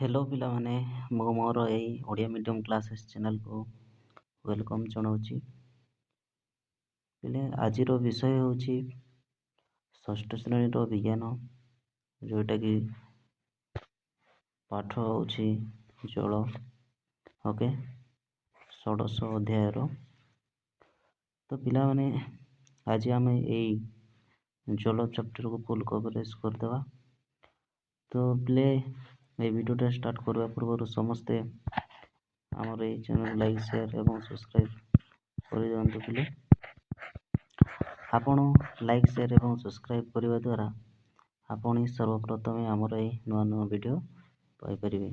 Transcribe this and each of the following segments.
Hello पिलाମାନେ ମୁଁ ମୋର ଏଇ ଓଡ଼ିଆ ମିଡ଼ିୟମ୍ କ୍ଲାसेସ୍ ଚ୍ୟାନେଲକୁ ୱେଲକମ୍ ଜଣାଉଛି। ପିଲେ ଆଜିର ବିଷୟ ହେଉଛି ଷଷ୍ଠ ଶ୍ରେଣୀର ବିଜ୍ଞାନ, ଯେଉଁଟାକି ପାଠ ହେଉଛି ଜଳ। ଓକେ, ଷୋଡ଼ଶ ଅଧ୍ୟାୟର। ତ ପିଲାମାନେ ଆଜି ଆମେ ଏଇ ଜଳ ଚାପ୍ଟରକୁ ଫୁଲ୍ କଭରେଜ୍ କରିଦେବା। ତ ପିଲେ এই ভিডিওটা ଷ୍ଟାର୍ଟ କରିବା ପୂର୍ବରୁ ସମସ୍ତେ ଆମର ଏଇ ଚ୍ୟାନେଲ୍ ଲାଇକ୍ ସେୟାର ଏବଂ ସବସ୍କ୍ରାଇବ୍ କରିଦିଅନ୍ତୁ। ପିଲେ ଆପଣ ଲାଇକ୍ ସେୟାର ଏବଂ ସବସ୍କ୍ରାଇବ୍ କରିବା ଦ୍ୱାରା ଆପଣ ହିଁ ସର୍ବପ୍ରଥମେ ଆମର ଏଇ ନୂଆ ନୂଆ ଭିଡ଼ିଓ ପାଇପାରିବେ।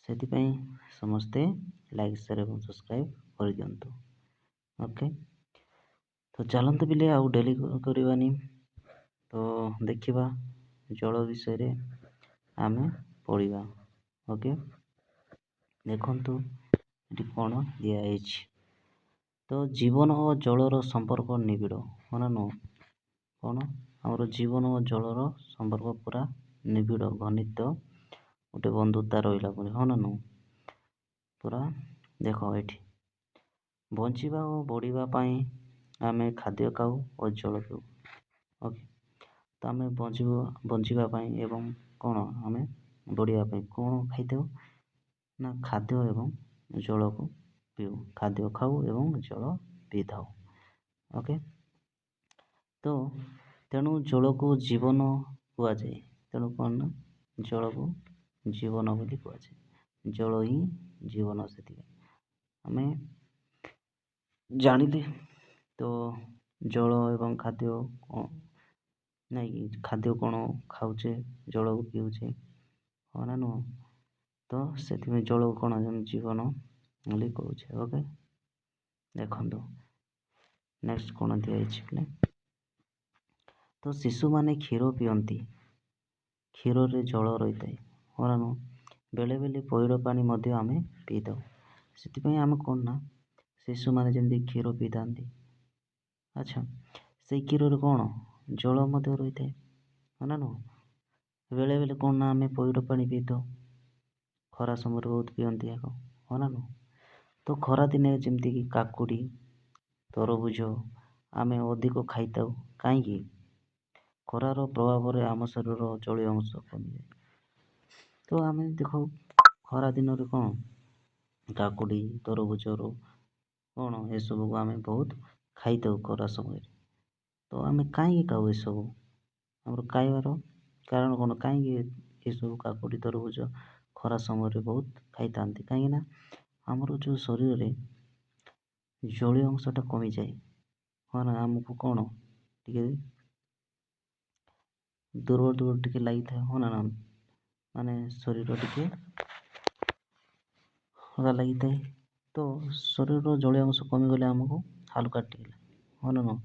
ସେଥିପାଇଁ ସମସ୍ତେ ଲାଇକ୍ ସେୟାର ଏବଂ ସବସ୍କ୍ରାଇବ୍ କରିଦିଅନ୍ତୁ। ଓକେ, ତ ଚାଲନ୍ତୁ ପିଲେ ଆଉ ଡେଲି କରିବାନି, ତ ଦେଖିବା ଜଳ ବିଷୟରେ ଆମେ ପଢ଼ିବା। ଓକେ, ଦେଖନ୍ତୁ ଏଠି କ'ଣ ଦିଆହେଇଛି। ତ ଜୀବନ ଓ ଜଳର ସମ୍ପର୍କ ନିବିଡ଼, ହଁ ନା ନୁହଁ? କ'ଣ ଆମର ଜୀବନ ଓ ଜଳର ସମ୍ପର୍କ ପୁରା ନିବିଡ଼, ଘନିଷ୍ଠ ଗୋଟେ ବନ୍ଧୁତା ରହିଲା ପରି, ହଁ ନା ନୁହଁ? ପୁରା ଦେଖ ଏଠି ବଞ୍ଚିବା ଓ ବଢ଼ିବା ପାଇଁ ଆମେ ଖାଦ୍ୟ ଖାଉ ଓ ଜଳ ପିଉ। ଓକେ, ତ ଆମେ ବଞ୍ଚିବା ପାଇଁ ଏବଂ କ'ଣ ଆମେ ବଢ଼ିବା ପାଇଁ କ'ଣ ଖାଇଥାଉ ନା ଖାଦ୍ୟ ଏବଂ ଜଳକୁ ପିଉ, ଖାଦ୍ୟ ଖାଉ ଏବଂ ଜଳ ପିଇଥାଉ। ଓକେ, ତ ତେଣୁ ଜଳକୁ ଜୀବନ କୁହାଯାଏ। ତେଣୁ କ'ଣ ନା ଜଳକୁ ଜୀବନ ବୋଲି କୁହାଯାଏ। ଜଳ ହିଁ ଜୀବନ। ସେଥିପାଇଁ ଆମେ ଜାଣିଲେ ତ ଜଳ ଏବଂ ଖାଦ୍ୟ କ'ଣ ନାଇଁ, ଖାଦ୍ୟ କ'ଣ ଖାଉଛେ, ଜଳକୁ ପିଉଛେ, ହଁ ନା ନୁହଁ? ତ ସେଥିପାଇଁ ଜଳକୁ କ'ଣ ଜୀବନ ବୋଲି କହୁଛେ। ଓକେ, ଦେଖନ୍ତୁ ନେକ୍ସଟ କ'ଣ ଦିଆଯାଇଛି ପିଲେ। ତ ଶିଶୁମାନେ କ୍ଷୀର ପିଅନ୍ତି, କ୍ଷୀରରେ ଜଳ ରହିଥାଏ, ହଁ ନା ନୁହଁ? ବେଳେ ବେଳେ ପଇଡ଼ ପାଣି ମଧ୍ୟ ଆମେ ପିଇଥାଉ। ସେଥିପାଇଁ ଆମେ କ'ଣ ନା ଶିଶୁମାନେ ଯେମିତି କ୍ଷୀର ପିଇଥାନ୍ତି, ଆଚ୍ଛା ସେଇ କ୍ଷୀରରେ କ'ଣ ଜଳ ମଧ୍ୟ ରହିଥାଏ, ହଁ ନା ନୁହଁ? ବେଳେ ବେଳେ କ'ଣ ନା ଆମେ ପଇଡ଼ ପାଣି ପିଇଥାଉ, ଖରା ସମୟରେ ବହୁତ ପିଅନ୍ତି ଆଗ, ହଁ ନା ନୁହଁ? ତ ଖରାଦିନେ ଯେମିତିକି କାକୁଡ଼ି, ତରଭୁଜ ଆମେ ଅଧିକ ଖାଇଥାଉ। କାହିଁକି? ଖରାର ପ୍ରଭାବରେ ଆମ ଶରୀରର ଜଳୀୟ ଅଂଶ କମିଯାଏ। ତ ଆମେ ଦେଖ ଖରା ଦିନରେ କ'ଣ କାକୁଡ଼ି, ତରଭୁଜରୁ କ'ଣ ଏସବୁକୁ ଆମେ ବହୁତ ଖାଇଥାଉ ଖରା ସମୟରେ। ତ ଆମେ କାହିଁକି ଖାଉ ଏସବୁ? ଆମର ଖାଇବାର କାରଣ କ'ଣ? କାହିଁକି ଏସବୁ କାକୁଡ଼ି, ତରଭୁଜ ଖରା ସମୟରେ ବହୁତ ଖାଇଥାନ୍ତି? କାହିଁକି ନା ଆମର ଯେଉଁ ଶରୀରରେ ଜଳୀୟ ଅଂଶଟା କମିଯାଏ, ହଁ ନା? ଆମକୁ କ'ଣ ଟିକେ ଦୁର୍ବଳ ଟିକେ ଲାଗିଥାଏ, ହଁ ନା? ମାନେ ଶରୀର ଟିକେ ହାଲକା ଲାଗିଥାଏ। ତ ଶରୀରର ଜଳୀୟ ଅଂଶ କମିଗଲେ ଆମକୁ ହାଲକା ଟିକେ ଲାଗେ, ହଁ ନା?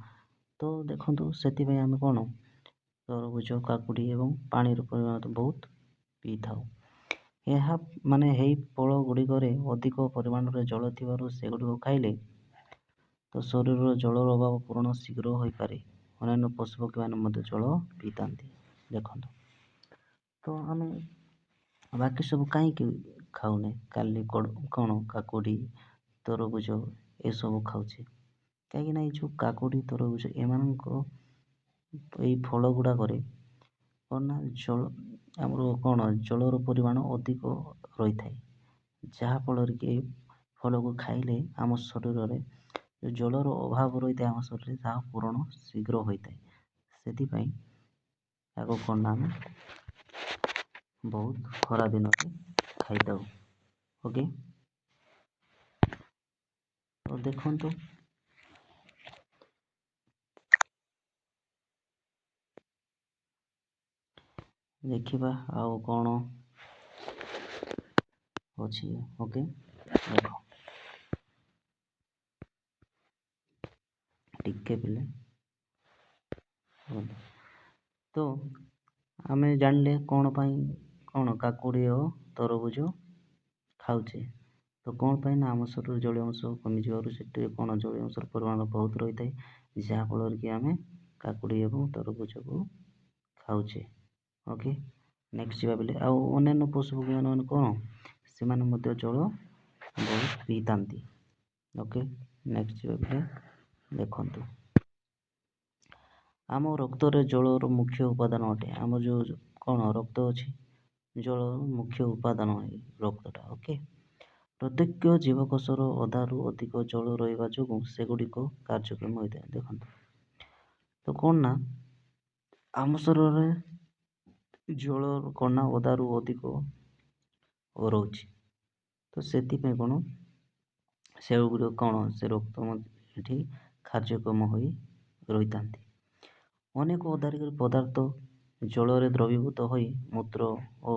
ତ ଦେଖନ୍ତୁ ସେଥିପାଇଁ ଆମେ କ'ଣ ତରଭୁଜ, କାକୁଡ଼ି ଏବଂ ପାଣିର ପରିମାଣ ବହୁତ ପିଇଥାଉ। ଏହା ମାନେ ଏହି ଫଳ ଗୁଡ଼ିକରେ ଅଧିକ ପରିମାଣରେ ଜଳ ଥିବାରୁ ସେଗୁଡ଼ିକୁ ଖାଇଲେ ତ ଶରୀରର ଜଳର ଅଭାବ ପୂରଣ ଶୀଘ୍ର ହୋଇପାରେ। ଅନ୍ୟାନ୍ୟ ପଶୁପକ୍ଷୀମାନେ ମଧ୍ୟ ଜଳ ପିଇଥାନ୍ତି। ଦେଖନ୍ତୁ, ତ ଆମେ ବାକି ସବୁ କାହିଁକି ଖାଉନେ? କାଲି କ'ଣ କାକୁଡ଼ି, ତରଭୁଜ ଏସବୁ ଖାଉଛେ କାହିଁକିନା ଏଇ ଯେଉଁ କାକୁଡ଼ି, ତରଭୁଜ ଏମାନଙ୍କ ଏଇ ଫଳ ଗୁଡ଼ାକରେ କ'ଣ ନା ଆମର କ'ଣ ଜଳର ପରିମାଣ ଅଧିକ ରହିଥାଏ, ଯାହାଫଳରେ କି ଏଇ ଫଳକୁ ଖାଇଲେ ଆମ ଶରୀରରେ ଜଳର ଅଭାବ ରହିଥାଏ ଆମ ଶରୀରରେ, ତାହା ପୂରଣ ଶୀଘ୍ର ହୋଇଥାଏ। ସେଥିପାଇଁ ତାକୁ କ'ଣ ନା ଆମେ ବହୁତ ଖରା ଦିନରେ ଖାଇଥାଉ। ଓକେ, ତ ଦେଖନ୍ତୁ ଦେଖିବା ଆଉ କ'ଣ ଅଛି। ଓକେ, ଦେଖ ଟିକେ ପିଲେ। ତ ଆମେ ଜାଣିଲେ କ'ଣ ପାଇଁ କ'ଣ କାକୁଡ଼ି ଓ ତରଭୁଜ ଖାଉଛେ। ତ କ'ଣ ପାଇଁ ନା ଆମ ଶରୀରର ଜଳୀୟ ଅଂଶ କମିଯିବାରୁ ସେଥିରେ କ'ଣ ଜଳୀୟ ଅଂଶର ପରିମାଣ ବହୁତ ରହିଥାଏ, ଯାହାଫଳରେ କି ଆମେ କାକୁଡ଼ି ଏବଂ ତରଭୁଜକୁ ଖାଉଛେ। ଓକେ, ନେକ୍ସଟ ଯିବା ବେଲେ ଆଉ ଅନ୍ୟାନ୍ୟ ପଶୁପକ୍ଷୀମାନେ ମାନେ କ'ଣ ସେମାନେ ମଧ୍ୟ ଜଳ ବହୁତ ପିଇଥାନ୍ତି। ଓକେ, ନେକ୍ସଟ ଯିବା ବେଲେ ଦେଖନ୍ତୁ ଆମ ରକ୍ତରେ ଜଳର ମୁଖ୍ୟ ଉପାଦାନ ଅଟେ। ଆମର ଯେଉଁ କ'ଣ ରକ୍ତ ଅଛି ଜଳର ମୁଖ୍ୟ ଉପାଦାନ ଏଇ ରକ୍ତଟା। ଓକେ, ପ୍ରତ୍ୟେକ ଜୀବକୋଷର ଅଧାରୁ ଅଧିକ ଜଳ ରହିବା ଯୋଗୁଁ ସେଗୁଡ଼ିକ କାର୍ଯ୍ୟକ୍ଷମ ହୋଇଥାଏ। ଦେଖନ୍ତୁ ତ କ'ଣ ନା ଆମ ଶରୀରରେ ଜଳ କ'ଣ ନା ଅଧାରୁ ଅଧିକ ରହୁଛି। ତ ସେଥିପାଇଁ କ'ଣ ସେଗୁଡ଼ିକ କ'ଣ ସେ ରକ୍ତ ଏଠି କାର୍ଯ୍ୟକ୍ଷମ ହୋଇ ରହିଥାନ୍ତି। ଅନେକ ଅଧାରିକ ପଦାର୍ଥ ଜଳରେ ଦ୍ରବୀଭୂତ ହୋଇ ମୂତ୍ର ଓ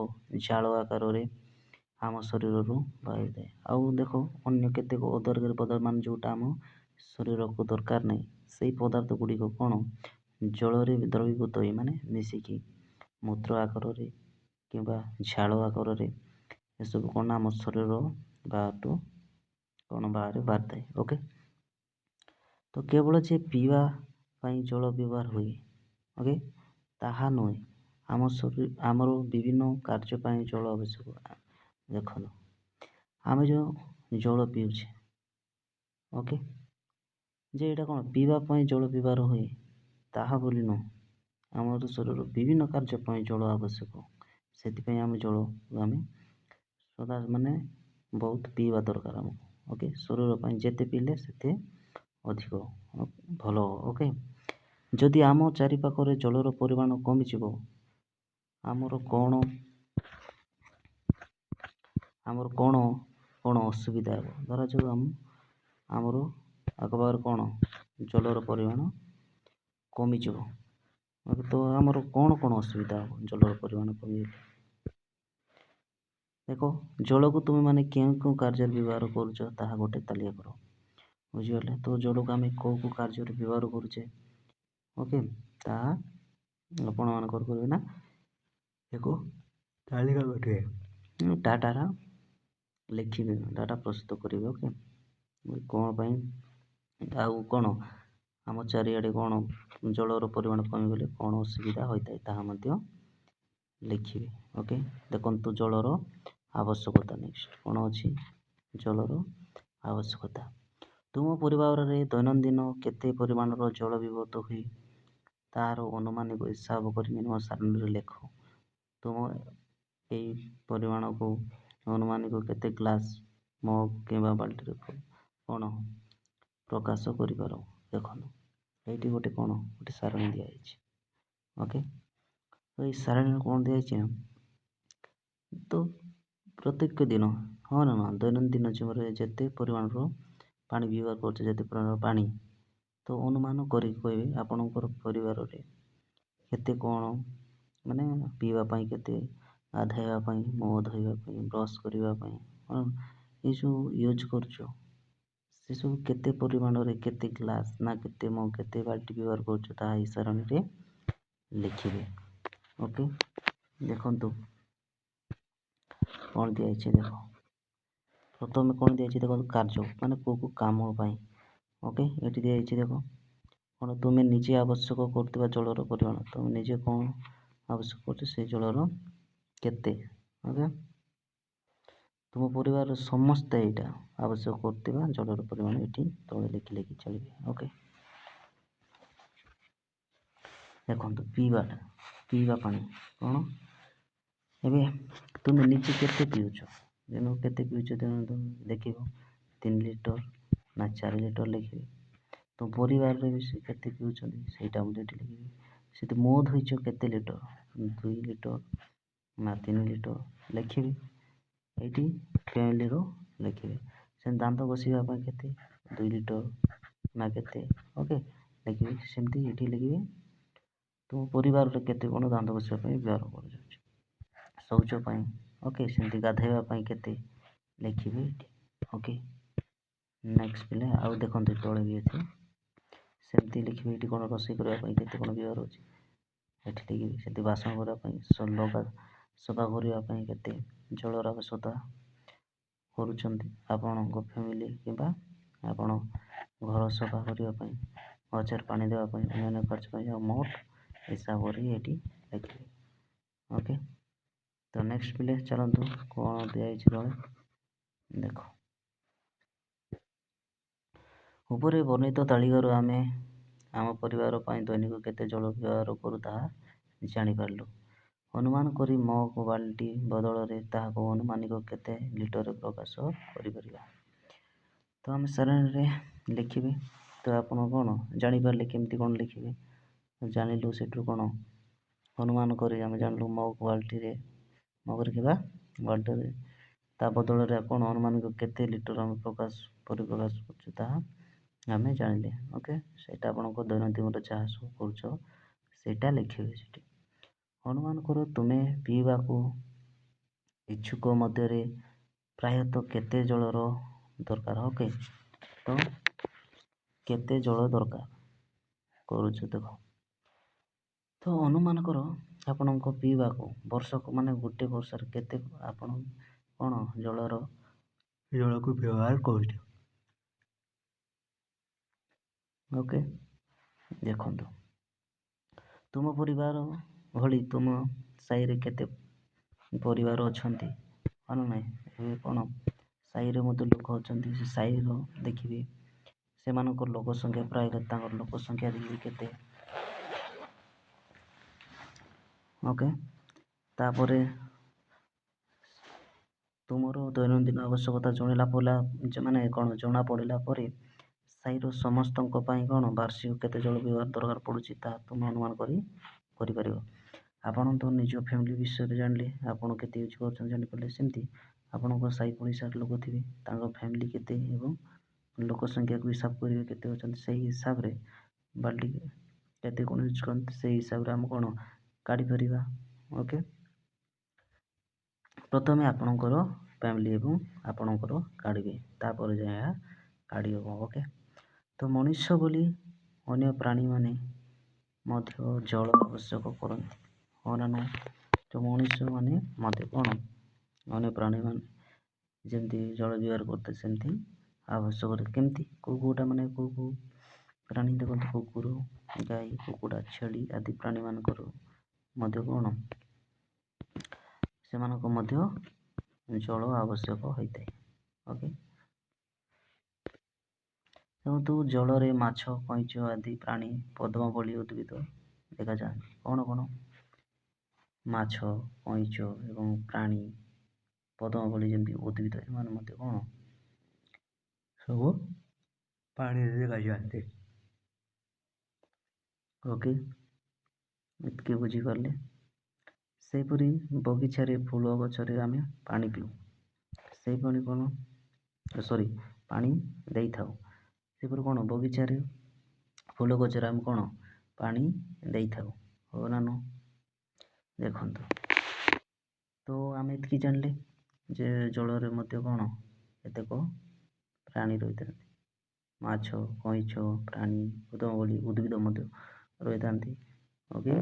ଝାଳ ଆକାରରେ ଆମ ଶରୀରରୁ ବାହାରିଥାଏ। ଆଉ ଦେଖ ଅନ୍ୟ କେତେକ ଅଦରକାରୀ ପଦାର୍ଥ ମାନେ ଯେଉଁଟା ଆମ ଶରୀରକୁ ଦରକାର ନାହିଁ ସେଇ ପଦାର୍ଥ ଗୁଡ଼ିକ କ'ଣ ଜଳରେ ଦ୍ରବୀଭୂତ ହୋଇ ମାନେ ମିଶିକି ମୂତ୍ର ଆକାରରେ କିମ୍ବା ଝାଳ ଆକାରରେ ଏସବୁ କ'ଣ ଆମ ଶରୀର ବାହାରୁ କ'ଣ ବାହାରିଥାଏ। ଓକେ, ତ କେବଳ ଯେ ପିଇବା ପାଇଁ ଜଳ ବ୍ୟବହାର ହୁଏ ଓକେ ତାହା ନୁହେଁ, ଆମର ବିଭିନ୍ନ କାର୍ଯ୍ୟ ପାଇଁ ଜଳ ଆବଶ୍ୟକ। ଦେଖନ୍ତୁ ଆମେ ଯେଉଁ ଜଳ ପିଉଛେ ଓକେ ଯେ ଏଇଟା କ'ଣ ପିଇବା ପାଇଁ ଜଳ ବ୍ୟବହାର ହୁଏ ତାହା ବୋଲି ନୁହଁ, ଆମର ଶରୀର ବିଭିନ୍ନ କାର୍ଯ୍ୟ ପାଇଁ ଜଳ ଆବଶ୍ୟକ। ସେଥିପାଇଁ ଆମେ ଜଳକୁ ଆମେ ସଦା ମାନେ ବହୁତ ପିଇବା ଦରକାର ଆମକୁ। ଓକେ, ଶରୀର ପାଇଁ ଯେତେ ପିଇଲେ ସେତେ ଅଧିକ ଭଲ। ଓକେ, ଯଦି ଆମ ଚାରିପାଖରେ ଜଳର ପରିମାଣ କମିଯିବ ଆମର କ'ଣ ଅସୁବିଧା ହେବ। ଧରାଯାଉ ଆମର ଆଖପାଖରେ କ'ଣ ଜଳର ପରିମାଣ କମିଯିବ ତ ଆମର କ'ଣ ଅସୁବିଧା ହେବ ଜଳର ପରିମାଣ କମିଗଲେ। ଦେଖ ଜଳକୁ ତୁମେ ମାନେ କେଉଁ କାର୍ଯ୍ୟରେ ବ୍ୟବହାର କରୁଛ ତାହା ଗୋଟେ ତାଲିକା କର। ବୁଝିଗଲେ ତ ଜଳକୁ ଆମେ କେଉଁ କାର୍ଯ୍ୟରେ ବ୍ୟବହାର କରୁଛେ ଓକେ ତାହା ଆପଣମାନଙ୍କର କରିବେ ନା ଏକ ତାଲିକା କରିବେ, ଡାଟାଟା ଲେଖିବେ, ଡାଟା ପ୍ରସ୍ତୁତ କରିବେ। ଓକେ, କ'ଣ ପାଇଁ ଆଉ କ'ଣ ଆମ ଚାରିଆଡ଼େ କ'ଣ ଜଳର ପରିମାଣ କମିଗଲେ କ'ଣ ଅସୁବିଧା ହୋଇଥାଏ ତାହା ମଧ୍ୟ ଲେଖିବେ। ଓକେ, ଦେଖନ୍ତୁ ଜଳର ଆବଶ୍ୟକତା ନେକ୍ସଟ କ'ଣ ଅଛି ଜଳର ଆବଶ୍ୟକତା। ତୁମ ପରିବାରରେ ଦୈନନ୍ଦିନ କେତେ ପରିମାଣର ଜଳ ବ୍ୟବହୃତ ହୁଏ ତାହାର ଅନୁମାନିକ ହିସାବ କରି ନିମ୍ନ ସାରଣୀରେ ଲେଖ। ତୁମ ଏଇ ପରିମାଣକୁ ଅନୁମାନିକ କେତେ ଗ୍ଲାସ ମଗ କିମ୍ବା ବାଲ୍ଟିରେ କ'ଣ ପ୍ରକାଶ କରିପାର। ଦେଖନ୍ତୁ ଏଇଠି ଗୋଟେ କ'ଣ ଗୋଟେ ସାରଣୀ ଦିଆଯାଇଛି। ଓକେ, ତ ଏଇ ସାରଣୀରେ କ'ଣ ଦିଆଯାଇଛି ନା ତ ପ୍ରତ୍ୟେକ ଦିନ ହଁ ନା ଦୈନନ୍ଦିନ ଜୀବନରେ ଯେତେ ପରିମାଣର ପାଣି ବ୍ୟବହାର କରୁଛେ ଯେତେ ପରିମାଣର ପାଣି ତ ଅନୁମାନ କରିକି କହିବେ ଆପଣଙ୍କର ପରିବାରରେ କେତେ କ'ଣ ମାନେ ପିଇବା ପାଇଁ କେତେ, ଗାଧୋଇବା ପାଇଁ, ମୁହଁ ଧୋଇବା ପାଇଁ, ବ୍ରସ୍ କରିବା ପାଇଁ ଏସବୁ ୟୁଜ୍ କରୁଛ ସେସବୁ କେତେ ପରିମାଣରେ କେତେ ଗ୍ଲାସ ନା କେତେ ମଗ କେତେ ବାଲ୍ଟି ବ୍ୟବହାର କରୁଛ ତାହା ଏହି ସାରଣୀରେ ଲେଖିବେ। ଓକେ, ଦେଖନ୍ତୁ କ'ଣ ଦିଆଯାଇଛି ଦେଖ ପ୍ରଥମେ କ'ଣ ଦିଆଯାଇଛି ଦେଖନ୍ତୁ କାର୍ଯ୍ୟ ମାନେ କେଉଁ କାମ ପାଇଁ। ଓକେ, ଏଠି ଦିଆଯାଇଛି ଦେଖ କ'ଣ ତୁମେ ନିଜେ ଆବଶ୍ୟକ କରୁଥିବା ଜଳର ପରିମାଣ, ତୁମେ ନିଜେ କ'ଣ ଆବଶ୍ୟକ କରୁଛ ସେଇ ଜଳର କେତେ। ଓକେ, ତୁମ ପରିବାରର ସମସ୍ତେ ଏଇଟା ଆବଶ୍ୟକ କରୁଥିବା ଜଳର ପରିମାଣ ଏଠି ତଳେ ଲେଖି ଚାଲିବେ। ଓକେ, ଦେଖନ୍ତୁ ପିଇବା ପାଣି କ'ଣ ଏବେ ତୁମେ ନିଜେ କେତେ ପିଉଛ ଦିନକୁ କେତେ ପିଉଛ ଦେଖିବ 3 ଲିଟର ନା 4 ଲିଟର ଲେଖିବେ। ତ ପରିବାରରେ ବି ସେ କେତେ ପିଉଛନ୍ତି ସେଇଟା ମଧ୍ୟ ଏଠି ଲେଖିବେ। ସେଠି ମୁହଁ ଧୋଇଛ କେତେ ଲିଟର 2 ଲିଟର ନା 3 ଲିଟର ଲେଖିବେ। ଏଇଠି ଫ୍ୟାମିଲିର ଲେଖିବେ। ସେମିତି ଦାନ୍ତ ଘଷିବା ପାଇଁ କେତେ 2 ଲିଟର ନା କେତେ ଓକେ ଲେଖିବେ। ସେମିତି ଏଠି ଲେଖିବେ ତୁମ ପରିବାରରେ କେତେ କ'ଣ ଦାନ୍ତ ଘଷିବା ପାଇଁ ବ୍ୟବହାର କରାଯାଉଛି। ଶୌଚ ପାଇଁ ଓକେ ସେମିତି ଗାଧୋଇବା ପାଇଁ କେତେ ଲେଖିବେ ଏଠି। ଓକେ, ନେକ୍ସଟ ପିଲା ଆଉ ଦେଖନ୍ତୁ ତଳେ ବି ଅଛି ସେମିତି ଲେଖିବେ। ଏଠି କ'ଣ ରୋଷେଇ କରିବା ପାଇଁ କେତେ କ'ଣ ବ୍ୟବହାର ହେଉଛି ଏଠି ଲେଖିବେ। ସେମିତି ବାସନ କରିବା ପାଇଁ ସଫା କରିବା ପାଇଁ କେତେ ଜଳର ଆବଶ୍ୟକତା କରୁଛନ୍ତି ଆପଣଙ୍କ ଫ୍ୟାମିଲି କିମ୍ବା ଆପଣ ଘର ସଫା କରିବା ପାଇଁ, ଗଛରେ ପାଣି ଦେବା ପାଇଁ, ଅନ୍ୟାନ୍ୟ କାର୍ଯ୍ୟ ପାଇଁ ଆଉ ମୋଟ ହିସାବରେ ଏଠି ଲେଖିବେ। ଓକେ। ତ ନେକ୍ସଟ ପିଲେ ଚାଲନ୍ତୁ କ'ଣ ଦିଆଯାଇଛି ତଳେ ଦେଖ। ଉପରେ ବର୍ଣ୍ଣିତ ତାଲିକାରୁ ଆମେ ଆମ ପରିବାର ପାଇଁ ଦୈନିକ କେତେ ଜଳ ବ୍ୟବହାର କରୁ ତାହା ଜାଣିପାରିଲୁ। ଅନୁମାନ କରି ମଗ ବାଲ୍ଟି ବଦଳରେ ତାହାକୁ ଅନୁମାନିକ କେତେ ଲିଟର ପ୍ରକାଶ କରିପାରିବା। ତ ଆମେ ସାରଣୀରେ ଲେଖିବେ। ତ ଆପଣ କ'ଣ ଜାଣିପାରିଲେ କେମିତି କ'ଣ ଲେଖିବେ, ଜାଣିଲୁ ସେଠୁ କ'ଣ ଅନୁମାନ କରି ଆମେ ଜାଣିଲୁ ମଗରେ କିମ୍ବା ବାଲ୍ଟିରେ ତା ବଦଳରେ ଆପଣ ଅନୁମାନିକ କେତେ ଲିଟର ଆମେ ପରିପ୍ରକାଶ କରୁଛୁ ତାହା ଆମେ ଜାଣିଲେ। ଓକେ, ସେଇଟା ଆପଣଙ୍କ ଦୈନନ୍ଦିନରେ ଯାହା ସବୁ କରୁଛ ସେଇଟା ଲେଖିବେ ସେଠି। ଅନୁମାନ କର ତୁମେ ପିଇବାକୁ ଇଚ୍ଛୁକ ମଧ୍ୟରେ ପ୍ରାୟତଃ କେତେ ଜଳର ଦରକାର। ଓକେ, ତ କେତେ ଜଳ ଦରକାର କରୁଛୁ ଦେଖ। ତ ଅନୁମାନ କର ଆପଣଙ୍କ ପିଇବାକୁ ବର୍ଷକୁ ମାନେ ଗୋଟେ ବର୍ଷରେ କେତେ ଆପଣ କ'ଣ ଜଳକୁ ବ୍ୟବହାର କରୁଛୁ। ଓକେ, ଦେଖନ୍ତୁ ତୁମ ପରିବାର ଭଳି ତୁମ ସାହିରେ କେତେ ପରିବାର ଅଛନ୍ତି ନା ନାହିଁ। ଏବେ କ'ଣ ସାହିରେ ମଧ୍ୟ ଲୋକ ଅଛନ୍ତି, ସେ ସାହିର ଦେଖିବେ ସେମାନଙ୍କର ଲୋକ ସଂଖ୍ୟା ପ୍ରାୟ ତାଙ୍କର ଲୋକ ସଂଖ୍ୟା ଦେଖିବେ କେତେ। ଓକେ, ତାପରେ ତୁମର ଦୈନନ୍ଦିନ ଆବଶ୍ୟକତା ଜଣା ପଡ଼ିଲା ପରେ ସାହିର ସମସ୍ତଙ୍କ ପାଇଁ କ'ଣ ବାର୍ଷିକ କେତେ ଜଳ ବ୍ୟବହାର ଦରକାର ପଡ଼ୁଛି ତାହା ତୁମେ ଅନୁମାନ କରିପାରିବ। ଆପଣ ତ ନିଜ ଫ୍ୟାମିଲି ବିଷୟରେ ଜାଣିଲେ, ଆପଣ କେତେ ୟୁଜ୍ କରୁଛନ୍ତି ଜାଣିପାରିଲେ। ସେମିତି ଆପଣଙ୍କ ସାହି ପଡ଼ିଶାର ଲୋକ ଥିବେ, ତାଙ୍କ ଫ୍ୟାମିଲି କେତେ ଏବଂ ଲୋକ ସଂଖ୍ୟାକୁ ହିସାବ କରିବେ କେତେ ଅଛନ୍ତି। ସେହି ହିସାବରେ ବାଲ୍ଟି କେତେ କ'ଣ ୟୁଜ୍ କରନ୍ତି ସେହି ହିସାବରେ ଆମେ କ'ଣ କାଢ଼ିପାରିବା। ଓକେ, ପ୍ରଥମେ ଆପଣଙ୍କର ଫ୍ୟାମିଲି ଏବଂ ଆପଣଙ୍କର କାଢ଼ିବେ, ତାପରେ ଯାଇ ଏହା କାଢ଼ି ହେବ। ଓକେ, ତ ମଣିଷ ବୋଲି ଅନ୍ୟ ପ୍ରାଣୀମାନେ ମଧ୍ୟ ଜଳ ଆବଶ୍ୟକ କରନ୍ତି। ହଁ ନା ନାହିଁ। ତ ମଣିଷମାନେ ମଧ୍ୟ କ'ଣ ଅନ୍ୟ ପ୍ରାଣୀମାନେ ଯେମିତି ଜଳ ବ୍ୟବହାର କରିଥାଏ ସେମିତି ଆବଶ୍ୟକ କେମିତି କେଉଁ ପ୍ରାଣୀ ଦେଖନ୍ତୁ କୁକୁର, ଗାଈ, କୁକୁଡ଼ା, ଛେଳି ଆଦି ପ୍ରାଣୀମାନଙ୍କର ମଧ୍ୟ କ'ଣ ସେମାନଙ୍କ ମଧ୍ୟ ଜଳ ଆବଶ୍ୟକ ହୋଇଥାଏ। ଓକେ, ଦେଖନ୍ତୁ ଜଳରେ ମାଛ, କଇଁଛ ଆଦି ପ୍ରାଣୀ, ପଦ୍ମ ଭଳି ଉଦ୍ଭିଦ ଦେଖାଯାଆନ୍ତି। କ'ଣ ମାଛ, କଇଁଛ ଏବଂ ପ୍ରାଣୀ, ପଦ୍ମ ଭଳି ଯେମିତି ଉଦ୍ଭିଦ ଏମାନେ ମଧ୍ୟ କ'ଣ ସବୁ ପାଣିରେ ଦେଖାଯାଆନ୍ତି। ଓକେ, ଏତିକି ବୁଝିପାରିଲେ। ସେହିପରି ବଗିଚାରେ ଫୁଲ ଗଛରେ ଆମେ ପାଣି ପିଉ, ସେହିପରି ପାଣି ଦେଇଥାଉ। ସେହିପରି କ'ଣ ବଗିଚାରେ ଫୁଲ ଗଛରେ ଆମେ କ'ଣ ପାଣି ଦେଇଥାଉ। ହଉ ନା ନୁହଁ। ଦେଖନ୍ତୁ ତ ଆମେ ଏତିକି ଜାଣିଲେ ଯେ ଜଳରେ ମଧ୍ୟ କ'ଣ କେତେକ ପ୍ରାଣୀ ରହିଥାନ୍ତି, ମାଛ, କଇଁଛ, ପ୍ରାଣୀ, ପଦ୍ମ ଭଳି ଉଦ୍ଭିଦ ମଧ୍ୟ ରହିଥାନ୍ତି। ଓକେ,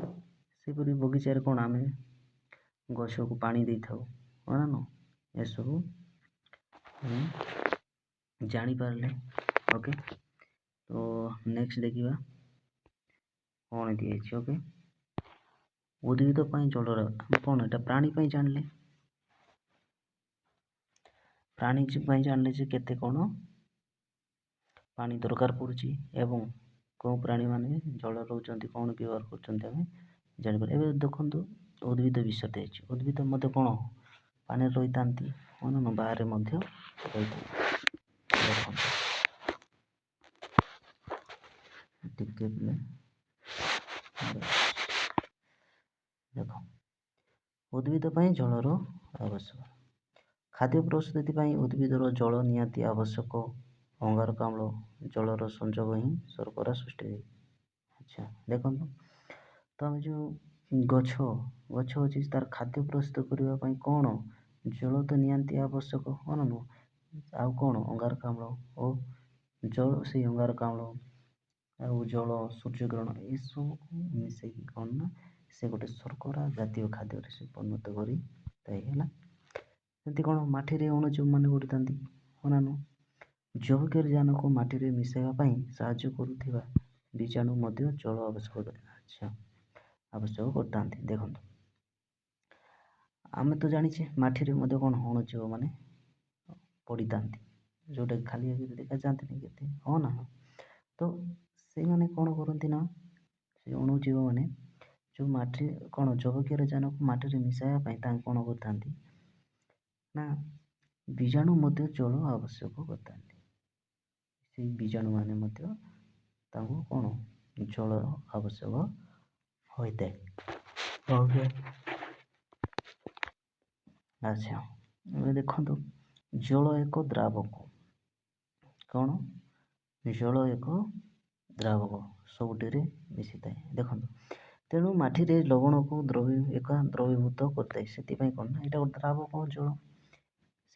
ସେହିପରି ବଗିଚାରେ କ'ଣ ଆମେ ଗଛକୁ ପାଣି ଦେଇଥାଉ। ହଁ ନା ନୁହଁ। ଏସବୁ ଜାଣିପାରିଲେ। ଓକେ, ତ ନେକ୍ସଟ ଦେଖିବା କ'ଣ ଦିଆଯାଇଛି। ଓକେ, ଉଦ୍ଭିଦ ପାଇଁ ଜଳର ଆମେ କ'ଣ ଏଇଟା ପ୍ରାଣୀ ପାଇଁ ଜାଣିଲେ, ପ୍ରାଣୀ ପାଇଁ ଜାଣିଲେ ଯେ କେତେ କ'ଣ ପାଣି ଦରକାର ପଡ଼ୁଛି ଏବଂ କେଉଁ ପ୍ରାଣୀମାନେ ଜଳ ରହୁଛନ୍ତି କ'ଣ ବ୍ୟବହାର କରୁଛନ୍ତି ଆମେ ଜାଣିପାରିବା। ଏବେ ଦେଖନ୍ତୁ ଉଦ୍ଭିଦ ବିଷୟ ଦିଆଯାଇଛି। ଉଦ୍ଭିଦ ମଧ୍ୟ କ'ଣ ପାଣିରେ ରହିଥାନ୍ତି, ବାହାରେ ମଧ୍ୟ ରହିଥାନ୍ତି। ଟିକେ ପିଲେ ଦେଖ, ଉଦ୍ଭିଦ ପାଇଁ ଜଳର ଆବଶ୍ୟକ। ଖାଦ୍ୟ ପ୍ରସ୍ତୁତି ପାଇଁ ଉଦ୍ଭିଦର ଜଳ ନିହାତି ଆବଶ୍ୟକ। ଅଙ୍ଗାରକାମ୍ଳ ଜଳର ସଂଯୋଗ ହିଁ ଶର୍କରା ସୃଷ୍ଟି ହୁଏ। ଆଚ୍ଛା, ଦେଖନ୍ତୁ ତ ଆମେ ଯେଉଁ ଗଛ ଅଛି ତାର ଖାଦ୍ୟ ପ୍ରସ୍ତୁତ କରିବା ପାଇଁ କ'ଣ ଜଳ ତ ନିହାତି ଆବଶ୍ୟକ। ହଁ ନା ନୁହଁ। ଆଉ କ'ଣ ଅଙ୍ଗାରକାମ୍ଳ ଓ ଜଳ, ସେଇ ଅଙ୍ଗାରକାମ୍ଳ ଆଉ ଜଳ, ସୂର୍ଯ୍ୟକିରଣ ଏସବୁ ମିଶେଇକି କ'ଣ ନା ସେ ଗୋଟେ ଶର୍କରା ଜାତୀୟ ଖାଦ୍ୟରେ ସେ ପରିଣତ କରିଥାଏ। ହେଲା, ସେମିତି କ'ଣ ମାଟିରେ ଅଣୁଜୀବ ମାନେ ବଢ଼ିଥାନ୍ତି। ହଁ ନା ନୁହଁ। ଜୈବିକ ଜ୍ଞାନକୁ ମାଟିରେ ମିଶାଇବା ପାଇଁ ସାହାଯ୍ୟ କରୁଥିବା ବୀଜାଣୁ ମଧ୍ୟ ଜଳ ଆବଶ୍ୟକ କରିଥାନ୍ତି। ଦେଖନ୍ତୁ ଆମେ ତ ଜାଣିଛେ ମାଟିରେ ମଧ୍ୟ କ'ଣ ଅଣୁଜୀବ ମାନେ ପଡ଼ିଥାନ୍ତି, ଯେଉଁଟାକି ଖାଲି ଆଖିରେ ଦେଖାଯାଆନ୍ତିନି କେତେ, ହଁ ନା? ତ ସେଇମାନେ କ'ଣ କରନ୍ତି ନା, ସେ ଅଣୁଜୀବ ମାନେ ଯେଉଁ ମାଟିରେ କ'ଣ ଜୈବିକ ରସାୟନକୁ ମାଟିରେ ମିଶାଇବା ପାଇଁ ତାଙ୍କୁ କ'ଣ କରିଥାନ୍ତି ନା ବୀଜାଣୁ ମଧ୍ୟ ଜଳ ଆବଶ୍ୟକ କରିଥାନ୍ତି। ସେଇ ବୀଜାଣୁ ମାନେ ମଧ୍ୟ ତାଙ୍କୁ କ'ଣ ଜଳର ଆବଶ୍ୟକ ହୋଇଥାଏ। ଆଚ୍ଛା, ଏବେ ଦେଖନ୍ତୁ ଜଳ ଏକ ଦ୍ରାବକ। କ'ଣ? ଜଳ ଏକ ଦ୍ରାବକ, ସବୁଠିରେ ମିଶିଥାଏ। ଦେଖନ୍ତୁ, ତେଣୁ ମାଟିରେ ଲବଣକୁ ଦ୍ରବୀଭୂତ କରିଥାଏ। ସେଥିପାଇଁ କ'ଣ ନା ଏଇଟା ଗୋଟେ ଦ୍ରାବକ ଜଳ।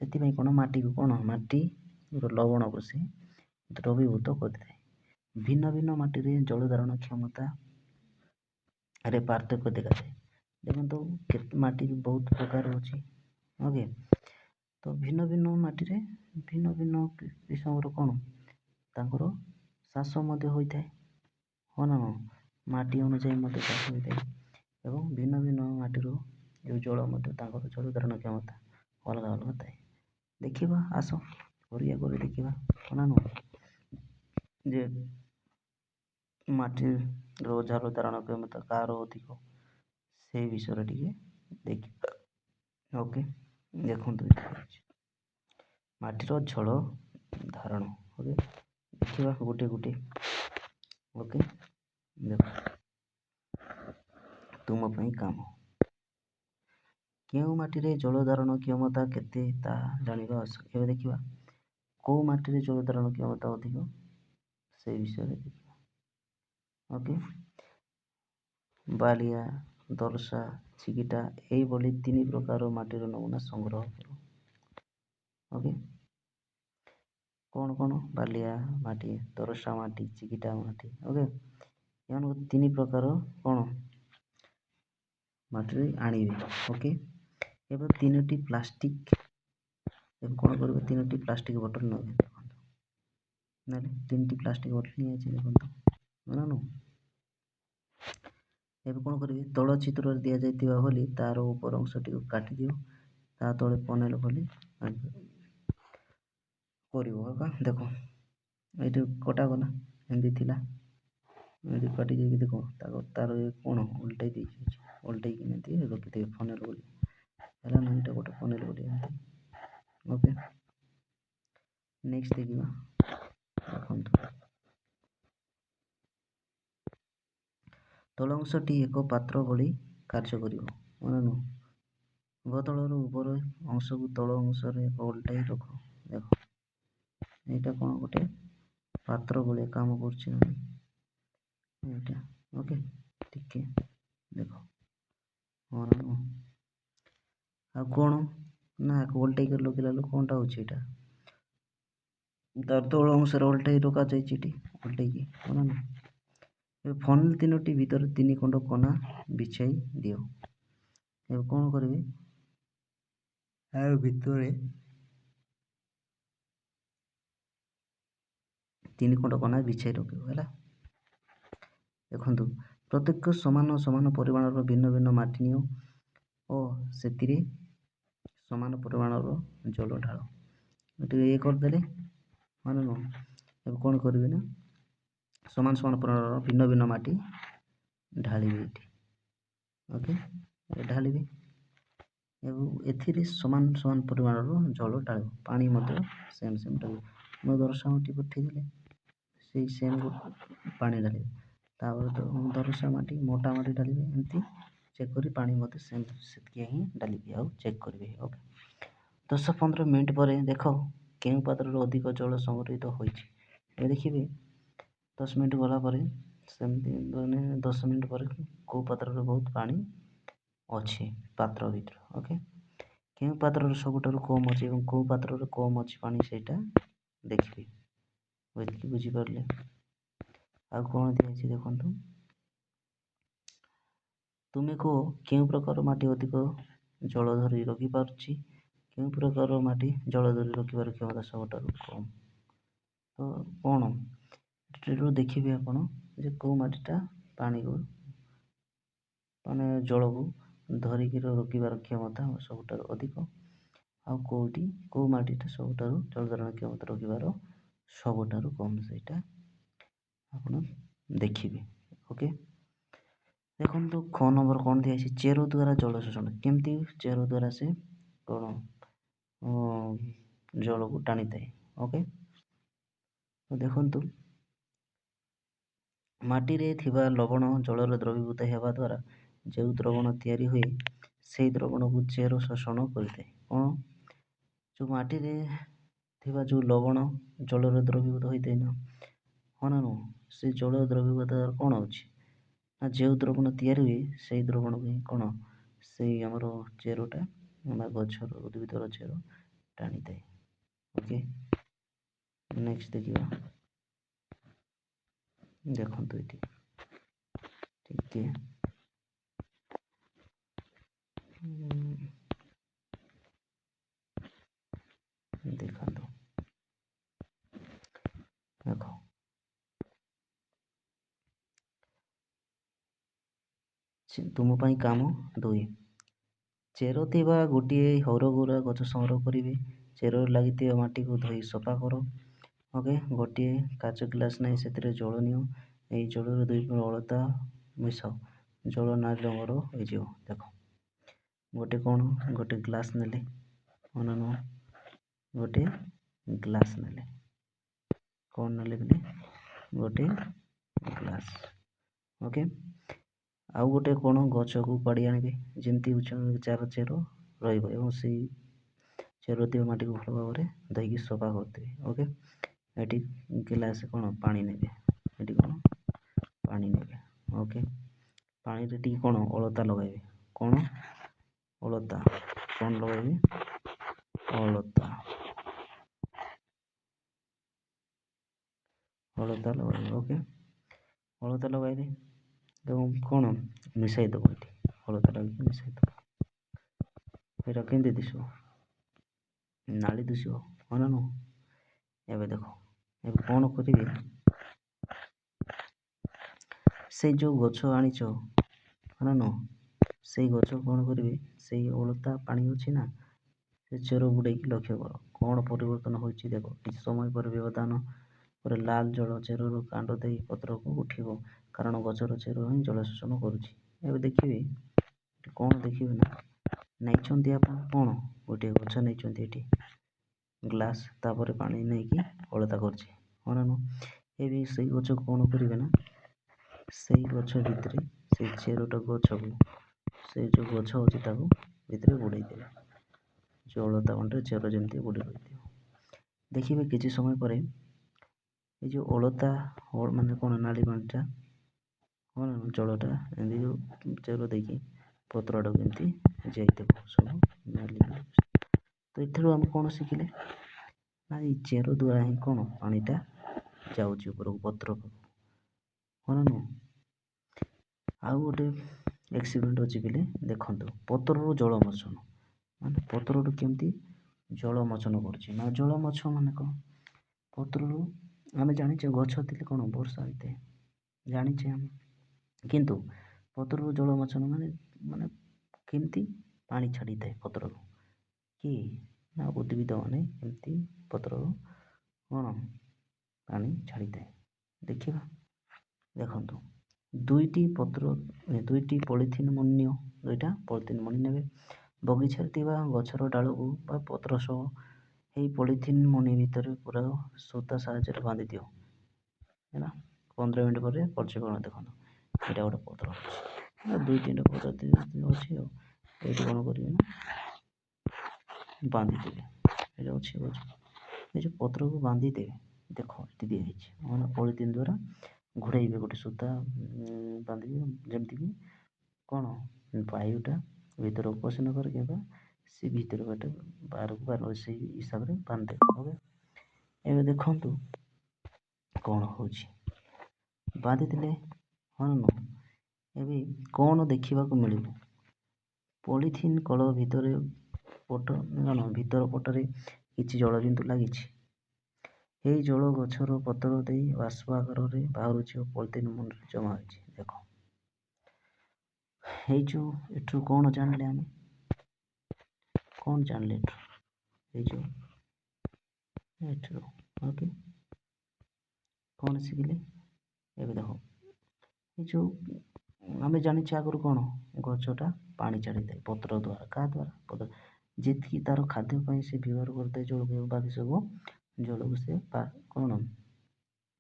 ସେଥିପାଇଁ କ'ଣ ମାଟିକୁ ମାଟିର ଲବଣକୁ ସେ ଦ୍ରବୀଭୂତ କରିଥାଏ। ଭିନ୍ନ ଭିନ୍ନ ମାଟିରେ ଜଳ ଧାରଣ କ୍ଷମତାରେ ପାର୍ଥକ୍ୟ ଦେଖାଯାଏ। ଦେଖନ୍ତୁ ମାଟି ବହୁତ ପ୍ରକାର ଅଛି, ଓକେ। ତ ଭିନ୍ନ ଭିନ୍ନ ମାଟିରେ ଭିନ୍ନ ଭିନ୍ନ କିସମର କ'ଣ ତାଙ୍କର ଚାଷ ମଧ୍ୟ ହୋଇଥାଏ, ହଁ ନା? ମାଟି ଅନୁଯାୟୀ ମଧ୍ୟ ଚାଷ ହୋଇଥାଏ ଏବଂ ଭିନ୍ନ ଭିନ୍ନ ମାଟିର ଯେଉଁ ଜଳ ମଧ୍ୟ ତାଙ୍କର ଜଳ ଧାରଣ କ୍ଷମତା ଅଲଗା ଅଲଗା ଥାଏ। ଦେଖିବା, ଆସ ପରୀକ୍ଷା କରି ଦେଖିବା, ହଁ ନା ନୁହଁ? ଯେ ମାଟିର ଜଳ ଧାରଣ କ୍ଷମତା କାହାର ଅଧିକ, ସେଇ ବିଷୟରେ ଟିକେ ଦେଖିବା। ଓକେ, ଦେଖନ୍ତୁ ମାଟିର ଜଳ ଧାରଣ, ଓକେ, ଦେଖିବା ଗୋଟେ ଗୋଟେ। ଓକେ, ଦେଖ ତୁମ ପାଇଁ କାମ। କେଉଁ ମାଟିରେ ଜଳ ଧାରଣ କ୍ଷମତା କେତେ ତାହା ଜାଣିବା ଆବଶ୍ୟକ। ଏବେ ଦେଖିବା କେଉଁ ମାଟିରେ ଜଳ ଧାରଣ କ୍ଷମତା ଅଧିକ, ସେଇ ବିଷୟରେ ଦେଖିବା। ଓକେ, ବାଲିଆ, ଦୋରସା, ଚିକିଟା ଏହିଭଳି 3 ପ୍ରକାର ମାଟିର ନମୁନା ସଂଗ୍ରହ କର। ଓକେ, କ'ଣ କ'ଣ? ବାଲିଆ ମାଟି, ଦୋରସା ମାଟି, ଚିକିଟା ମାଟି। ଓକେ, ଏମାନଙ୍କୁ 3 ପ୍ରକାର କ'ଣ ମାଟିରେ ଆଣିବେ। ଓକେ, ଏବେ 3ଟି ପ୍ଲାଷ୍ଟିକ, ଏବେ କ'ଣ କରିବେ? 3ଟି ପ୍ଲାଷ୍ଟିକ ବୋଟଲ ନେବେ। ଦେଖନ୍ତୁ, ନହେଲେ 3ଟି ପ୍ଲାଷ୍ଟିକ ବୋଟଲ ନିଆଯାଇଛି, ଦେଖନ୍ତୁ, ନା ନୁହଁ? ଏବେ କ'ଣ କରିବେ? ତଳ ଚିତ୍ରରେ ଦିଆଯାଇଥିବା ଭଳି ତାର ଉପର ଅଂଶଟିକୁ କାଟିଦିଅ, ତା ତଳେ ପନେଲ ଭଳି କରିବ। ଦେଖ, ଏଇଠି କଟାଗଲା, ଏମିତି ଥିଲା, ଏମିତି କାଟି ଦେଇକି ଦେଖ ତାର କ'ଣ ଓଲଟେଇ ଦେଇଛି, ଓଲଟେଇକି ଏମିତି ରଖିଦେବେ ପନେଲ ବୋଲି, ହେଲା ନା? ଏଇଟା ଗୋଟେ ପନେଲ ବୋଲି ଏମିତି। ଓକେ, ନେକ୍ସଟ ଦେଖିବା। ଦେଖନ୍ତୁ, ତଳ ଅଂଶଟି ଏକ ପାତ୍ର ଭଳି କାର୍ଯ୍ୟ କରିବ, ମନେ ନୁହଁ? ବଦଳରୁ ଉପର ଅଂଶକୁ ତଳ ଅଂଶରେ ଏକ ଓଲଟାଇ ରଖ। ଦେଖ, ଏଇଟା କ'ଣ ଗୋଟେ ପାତ୍ର ଭଳିଆ କାମ କରୁଛି ନା ଏଇଟା। ଓକେ, ଟିକେ ଦେଖ, ହଁ ନା ନୁହଁ? ଆଉ କ'ଣ ନା ଓଲଟେଇକି ଲଗେଇଲା ବେଳକୁ କ'ଣଟା ହେଉଛି? ଏଇଟା ତାର ତଳ ଅଂଶରେ ଓଲଟେଇ ରଖାଯାଇଛି, ଏଠି ଓଲଟେଇକି, ହଁ ନା ନୁହଁ? ଏବେ ଫନେଲ 3ଟି ଭିତରେ 3 ଖଣ୍ଡ କନା ବିଛାଇ ଦିଅ। ଏବେ କ'ଣ କରିବେ? ଆ ଭିତରେ 3 ଖଣ୍ଡ କନା ବିଛାଇ ରଖିବ, ହେଲା। ଦେଖନ୍ତୁ, ପ୍ରତ୍ୟେକ ସମାନ ସମାନ ପରିମାଣର ଭିନ୍ନ ଭିନ୍ନ ମାଟି ନିଅ ଓ ସେଥିରେ ସମାନ ପରିମାଣର ଜଳ ଢାଳ। ଏଠି ଇଏ କରିଦେଲେ, ହଁ ନା ନୁହଁ? ଏବେ କ'ଣ କରିବେ ନା ସମାନ ସମାନ ପରିମାଣର ଭିନ୍ନ ଭିନ୍ନ ମାଟି ଢାଳିବେ ଏଠି। ଓକେ, ଢାଳିବେ ଏବଂ ଏଥିରେ ସମାନ ସମାନ ପରିମାଣର ଜଳ ଢାଳିବ। ପାଣି ମଧ୍ୟ ସେମ୍ ସେମ୍ ଢାଳିବ। ମୁଁ ଦୋରସା ମାଟି ପଠେଇଦେଲେ, ସେଇ ସେମ୍ ପାଣି ଢାଳିବେ। ତାପରେ ଦୋରସା ମାଟି, ମୋଟା ମାଟି ଢାଳିବେ। ଏମିତି ଚେକ୍ କରି ପାଣି ମଧ୍ୟ ସେମ୍ ସେତିକି ହିଁ ଢାଳିବେ ଆଉ ଚେକ୍ କରିବେ। ଓକେ, 10-15 ମିନିଟ୍ ପରେ ଦେଖ କେଉଁ ପାତ୍ରରେ ଅଧିକ ଜଳ ସଂଗଠିତ ହୋଇଛି। ଏବେ ଦେଖିବେ 10 ମିନିଟ୍ ଗଲା ପରେ, ସେମିତି 10 ମିନିଟ୍ ପରେ କେଉଁ ପାତ୍ରରେ ବହୁତ ପାଣି ଅଛି ପାତ୍ର ଭିତରେ। ଓକେ, କେଉଁ ପାତ୍ରରେ ସବୁଠାରୁ କମ୍ ଅଛି ଏବଂ କେଉଁ ପାତ୍ରରେ କମ୍ ଅଛି ପାଣି, ସେଇଟା ଦେଖିବେ। ବୁଝିପାରିଲେ? ଆଉ କ'ଣ ଦିଆଯାଇଛି ଦେଖନ୍ତୁ, ତୁମେ କୁହ କେଉଁ ପ୍ରକାର ମାଟି ଅଧିକ ଜଳ ଧରି ରଖିପାରୁଛି, କେଉଁ ପ୍ରକାର ମାଟି ଜଳ ଧରି ରଖିବାର କ୍ଷମତା ସବୁଠାରୁ କମ୍। ତ କ'ଣ ଏଥିରୁ ଦେଖିବେ ଆପଣ ଯେ କେଉଁ ମାଟିଟା ପାଣିକୁ ମାନେ ଜଳକୁ ଧରିକି ରୋକିବାର କ୍ଷମତା ସବୁଠାରୁ ଅଧିକ, ଆଉ କେଉଁ ମାଟିଟା ସବୁଠାରୁ ଜଳ ଧାରଣ କ୍ଷମତା ରଖିବାର ସବୁଠାରୁ କମ୍, ସେଇଟା ଆପଣ ଦେଖିବେ। ଓକେ, ଦେଖନ୍ତୁ ख ନମ୍ବର କ'ଣ ଦିଆଯାଇଛି, ଚେର ଦ୍ୱାରା ଜଳ ଶୋଷଣ। କେମିତି ଚେର ଦ୍ୱାରା ସେ କ'ଣ ଜଳକୁ ଟାଣିଥାଏ। ଓକେ, ତ ଦେଖନ୍ତୁ ମାଟିରେ ଥିବା ଲବଣ ଜଳରେ ଦ୍ରବୀଭୂତ ହେବା ଦ୍ୱାରା ଯେଉଁ ଦ୍ରବଣ ତିଆରି ହୁଏ ସେହି ଦ୍ରବଣକୁ ଚେର ଶୋଷଣ କରିଥାଏ। କ'ଣ, ଯେଉଁ ମାଟିରେ ଥିବା ଯେଉଁ ଲବଣ ଜଳରେ ଦ୍ରବୀଭୂତ ହୋଇଥାଏ ନା, ହଁ ନା ନୁହଁ, ସେ ଜଳ ଦ୍ରବୀଭୂତ କ'ଣ ହେଉଛି ନା, ଯେଉଁ ଦ୍ରବଣ ତିଆରି ହୁଏ ସେଇ ଦ୍ରବଣକୁ ହିଁ କ'ଣ ସେଇ ଆମର ଚେରଟା ବା ଗଛର ଉଦ୍ଭିଦର ଚେର ଟାଣିଥାଏ। ଓକେ, ନେକ୍ସଟ ଦେଖିବା। ଦେଖନ୍ତୁ ଏଠି ଟିକେ ଦେଖନ୍ତୁ, ଦେଖ ତୁମ ପାଇଁ କାମ 2, ଚେର ଥିବା ଗୋଟିଏ ହରଗୌରା ଗଛ ସଂଗ୍ରହ କରିବେ। ଚେରରେ ଲାଗିଥିବା ମାଟିକୁ ଧୋଇ ସଫା କର। ଓକେ, ଗୋଟିଏ କାଚ ଗ୍ଲାସ୍ ନେଇ ସେଥିରେ ଜଳ ନିଅ। ଏହି ଜଳରେ 2 ଅଳତା ମିଶାଅ, ଜଳ ନାଲି ରଙ୍ଗର ହୋଇଯିବ। ଦେଖ, ଗୋଟେ ଗ୍ଲାସ୍ ନେଲେ, ମନେ ନୁହଁ, ଗୋଟେ ଗ୍ଲାସ୍ ନେଲେ, କ'ଣ ନେଲେ ବୋଲି, ଗୋଟେ ଗ୍ଲାସ୍। ଓକେ, ଆଉ ଗୋଟେ ଗଛକୁ ଉପାଡ଼ି ଆଣିବେ, ଯେମିତି ଚାର ଚେର ରହିବ ଏବଂ ସେଇ ଚେର ଥିବା ମାଟିକୁ ଭଲ ଭାବରେ ଧୋଇକି ସଫା କରିଦେବେ। ଓକେ, ଏଠି ଗ୍ଲାସ୍ ପାଣି ନେବେ, ଏଠି ପାଣି ନେବେ। ଓକେ, ପାଣିରେ ଟିକେ ଅଳତା ଲଗାଇବେ। କ'ଣ ଅଳତା, କ'ଣ ଲଗାଇବେ, ଅଳତା ଲଗାଇବେ। ଓକେ, ଅଳତା ଲଗାଇବେ ଏବଂ ମିଶାଇ ଦେବ, ଏଠି ଅଳତା ଲଗାଇକି ମିଶାଇ ଦେବ। ଏଇଟା କେମିତି ଦିଶିବ, ନାଳି ଦିଶିବ, ହଁ ନା ନୁହଁ। ଏବେ ଦେଖ, ଏବେ କ'ଣ କରିବେ, ସେଇ ଯେଉଁ ଗଛ ଆଣିଛ, ହଁ ନା ନୁହଁ, ସେଇ ଗଛ କ'ଣ କରିବେ, ସେଇ ଅଳତା ପାଣି ଅଛି ନା, ସେ ଚେର ବୁଡ଼େଇକି ଲକ୍ଷ୍ୟ କର କ'ଣ ପରିବର୍ତ୍ତନ ହୋଇଛି। ଦେଖ, କିଛି ସମୟ ପରେ ବ୍ୟବଧାନ ପରେ ଲାଲ ଜଳ ଚେରରୁ କାଣ୍ଡ ଦେଇ ପତ୍ରକୁ ଉଠିବ, କାରଣ ଗଛର ଚେର ହିଁ ଜଳ ଶୋଷଣ କରୁଛି। ଏବେ ଦେଖିବେ, କ'ଣ ଦେଖିବେ ନା, ନେଇଛନ୍ତି ଆପଣ ଗୋଟିଏ ଗଛ ନେଇଛନ୍ତି, ଏଠି ଗ୍ଲାସ୍, ତାପରେ ପାଣି ନେଇକି ଅଳତା କରିଛି, ହଁ ନା ନୁହଁ। ଏବେ ସେଇ ଗଛକୁ କ'ଣ କରିବେ ନା, ସେଇ ଗଛ ଭିତରେ ସେଇ ଚେରଟା ଗଛକୁ, ସେଇ ଯେଉଁ ଗଛ ଅଛି ତାକୁ ଭିତରେ ବୁଡ଼େଇ ଦେବେ, ଯେଉଁ ଅଳତା ପାଣିରେ ଚେର ଯେମିତି ବୁଡ଼ି ରହିଥିବ। ଦେଖିବେ କିଛି ସମୟ ପରେ এই ଯେଉଁ ଅଳତା ମାନେ ନାଲି ପାଣିଟା, ଜଳଟା ଏମିତି ଯେଉଁ ଚେର ଦେଇକି ପତ୍ରଟାକୁ ଏମିତି ଯାଇଥିବ, ସବୁ ନାଲି। ତ ଏଥିରୁ ଆମେ କ'ଣ ଶିଖିଲେ ନା, ଏଇ ଚେର ଦ୍ୱାରା ହିଁ ପାଣିଟା ଯାଉଛି ଉପରକୁ, ପତ୍ର ପାଖକୁ, ହଁ ନା ନୁହଁ। ଆଉ ଗୋଟେ ଏକ୍ସପେରିମେଣ୍ଟ ଅଛି ପିଲେ, ଦେଖନ୍ତୁ, ପତ୍ରରୁ ଜଳ ମୋଚନ, ମାନେ ପତ୍ରରୁ କେମିତି ଜଳ ମୋଚନ କରୁଛି ନା। ଜଳ ମୋଚନ ମାନେ କ'ଣ, ପତ୍ରରୁ ଆମେ ଜାଣିଛେ ଗଛ ଥିଲେ ବର୍ଷା ହୋଇଥାଏ, ଜାଣିଛେ ଆମେ, କିନ୍ତୁ ପତ୍ରରୁ ଜଳ ମୋଚନ ମାନେ କେମିତି ପାଣି ଛାଡ଼ିଥାଏ ପତ୍ରରୁ, କି ନା ଉଦ୍ଭିଦ ମାନେ ଏମିତି ପତ୍ରରୁ ପାଣି ଛାଡ଼ିଥାଏ। ଦେଖିବା, ଦେଖନ୍ତୁ, 2ଟି ପଲିଥିନ୍ ମଣି ନିଅ, 2ଟା ପଲିଥିନ୍ ମଣି ନେବେ। ବଗିଚାରେ ଥିବା ଗଛର ଡାଳକୁ ବା ପତ୍ର ସହ ଏହି ପଲିଥିନ୍ ମଣି ଭିତରେ ପୁରା ସୂତା ସାହାଯ୍ୟରେ ବାନ୍ଧି ଦିଅ, ହେଲା। 15 ମିନିଟ୍ ପରେ ପର୍ଯ୍ୟବେକ୍ଷଣ ଦେଖନ୍ତୁ, ଏଇଟା ଗୋଟେ ପତ୍ର ଅଛି, 2-3ଟା ପଦ୍ଧତି ଅଛି। ଆଉ ଏଇଠି କ'ଣ କରିବେ ନା, ବାନ୍ଧି ଦେବେ, ଏଇଟା ଅଛି ଗଛ, ଏ ଯେଉଁ ପତ୍ରକୁ ବାନ୍ଧି ଦେବେ। ଦେଖ, ଏଠି ଦିଆହେଇଛି, ପଲିଥିନ୍ ଦ୍ୱାରା ଘୋଡ଼େଇବେ, ଗୋଟେ ସୂତା ବାନ୍ଧିବେ, ଯେମିତିକି ବାୟୁଟା ଭିତରକୁ ପଶି ନ କରେ, କିମ୍ବା ସେ ଭିତର ବାଟେ ବାହାରକୁ ବାହାର, ସେଇ ହିସାବରେ ବାନ୍ଧିଦେବେ। ଓକେ, ଏବେ ଦେଖନ୍ତୁ କ'ଣ ହେଉଛି, ବାନ୍ଧିଥିଲେ, ହଁ ନା ନୁହଁ। ଏବେ କ'ଣ ଦେଖିବାକୁ ମିଳିବ, ପଲିଥିନ୍ କଳ ଭିତର ପଟରେ କିଛି ଜଳବିନ୍ଦୁ ଲାଗିଛି। ଏହି ଜଳ ଗଛର ପତ୍ର ଦେଇ ବାଷ୍ପ ଆକାରରେ ବାହାରୁଛି ଓ ପଲିଥିନ୍ ମଣିରେ ଜମା ହୋଇଛି। ଦେଖ, ଏଇ ଯେଉଁ ଏଠୁ କ'ଣ ଜାଣିଲେ ଆମେ ଏଇ ଯେଉଁ ଏଠୁ ଓକେ କ'ଣ ଶିଖିଲେ ଏବେ ଦେଖ ଏଇ ଯେଉଁ ଆମେ ଜାଣିଛେ ଆଗରୁ କ'ଣ ଗଛଟା ପାଣି ଛାଡ଼ିଥାଏ ପତ୍ର ଦ୍ୱାରା କାହା ଦ୍ୱାରା ପତ୍ର ଯେତିକି ତାର ଖାଦ୍ୟ ପାଇଁ ସେ ବ୍ୟବହାର କରିଥାଏ ଜଳକୁ ବାକି ସବୁ ଜଳକୁ ସେ କ'ଣ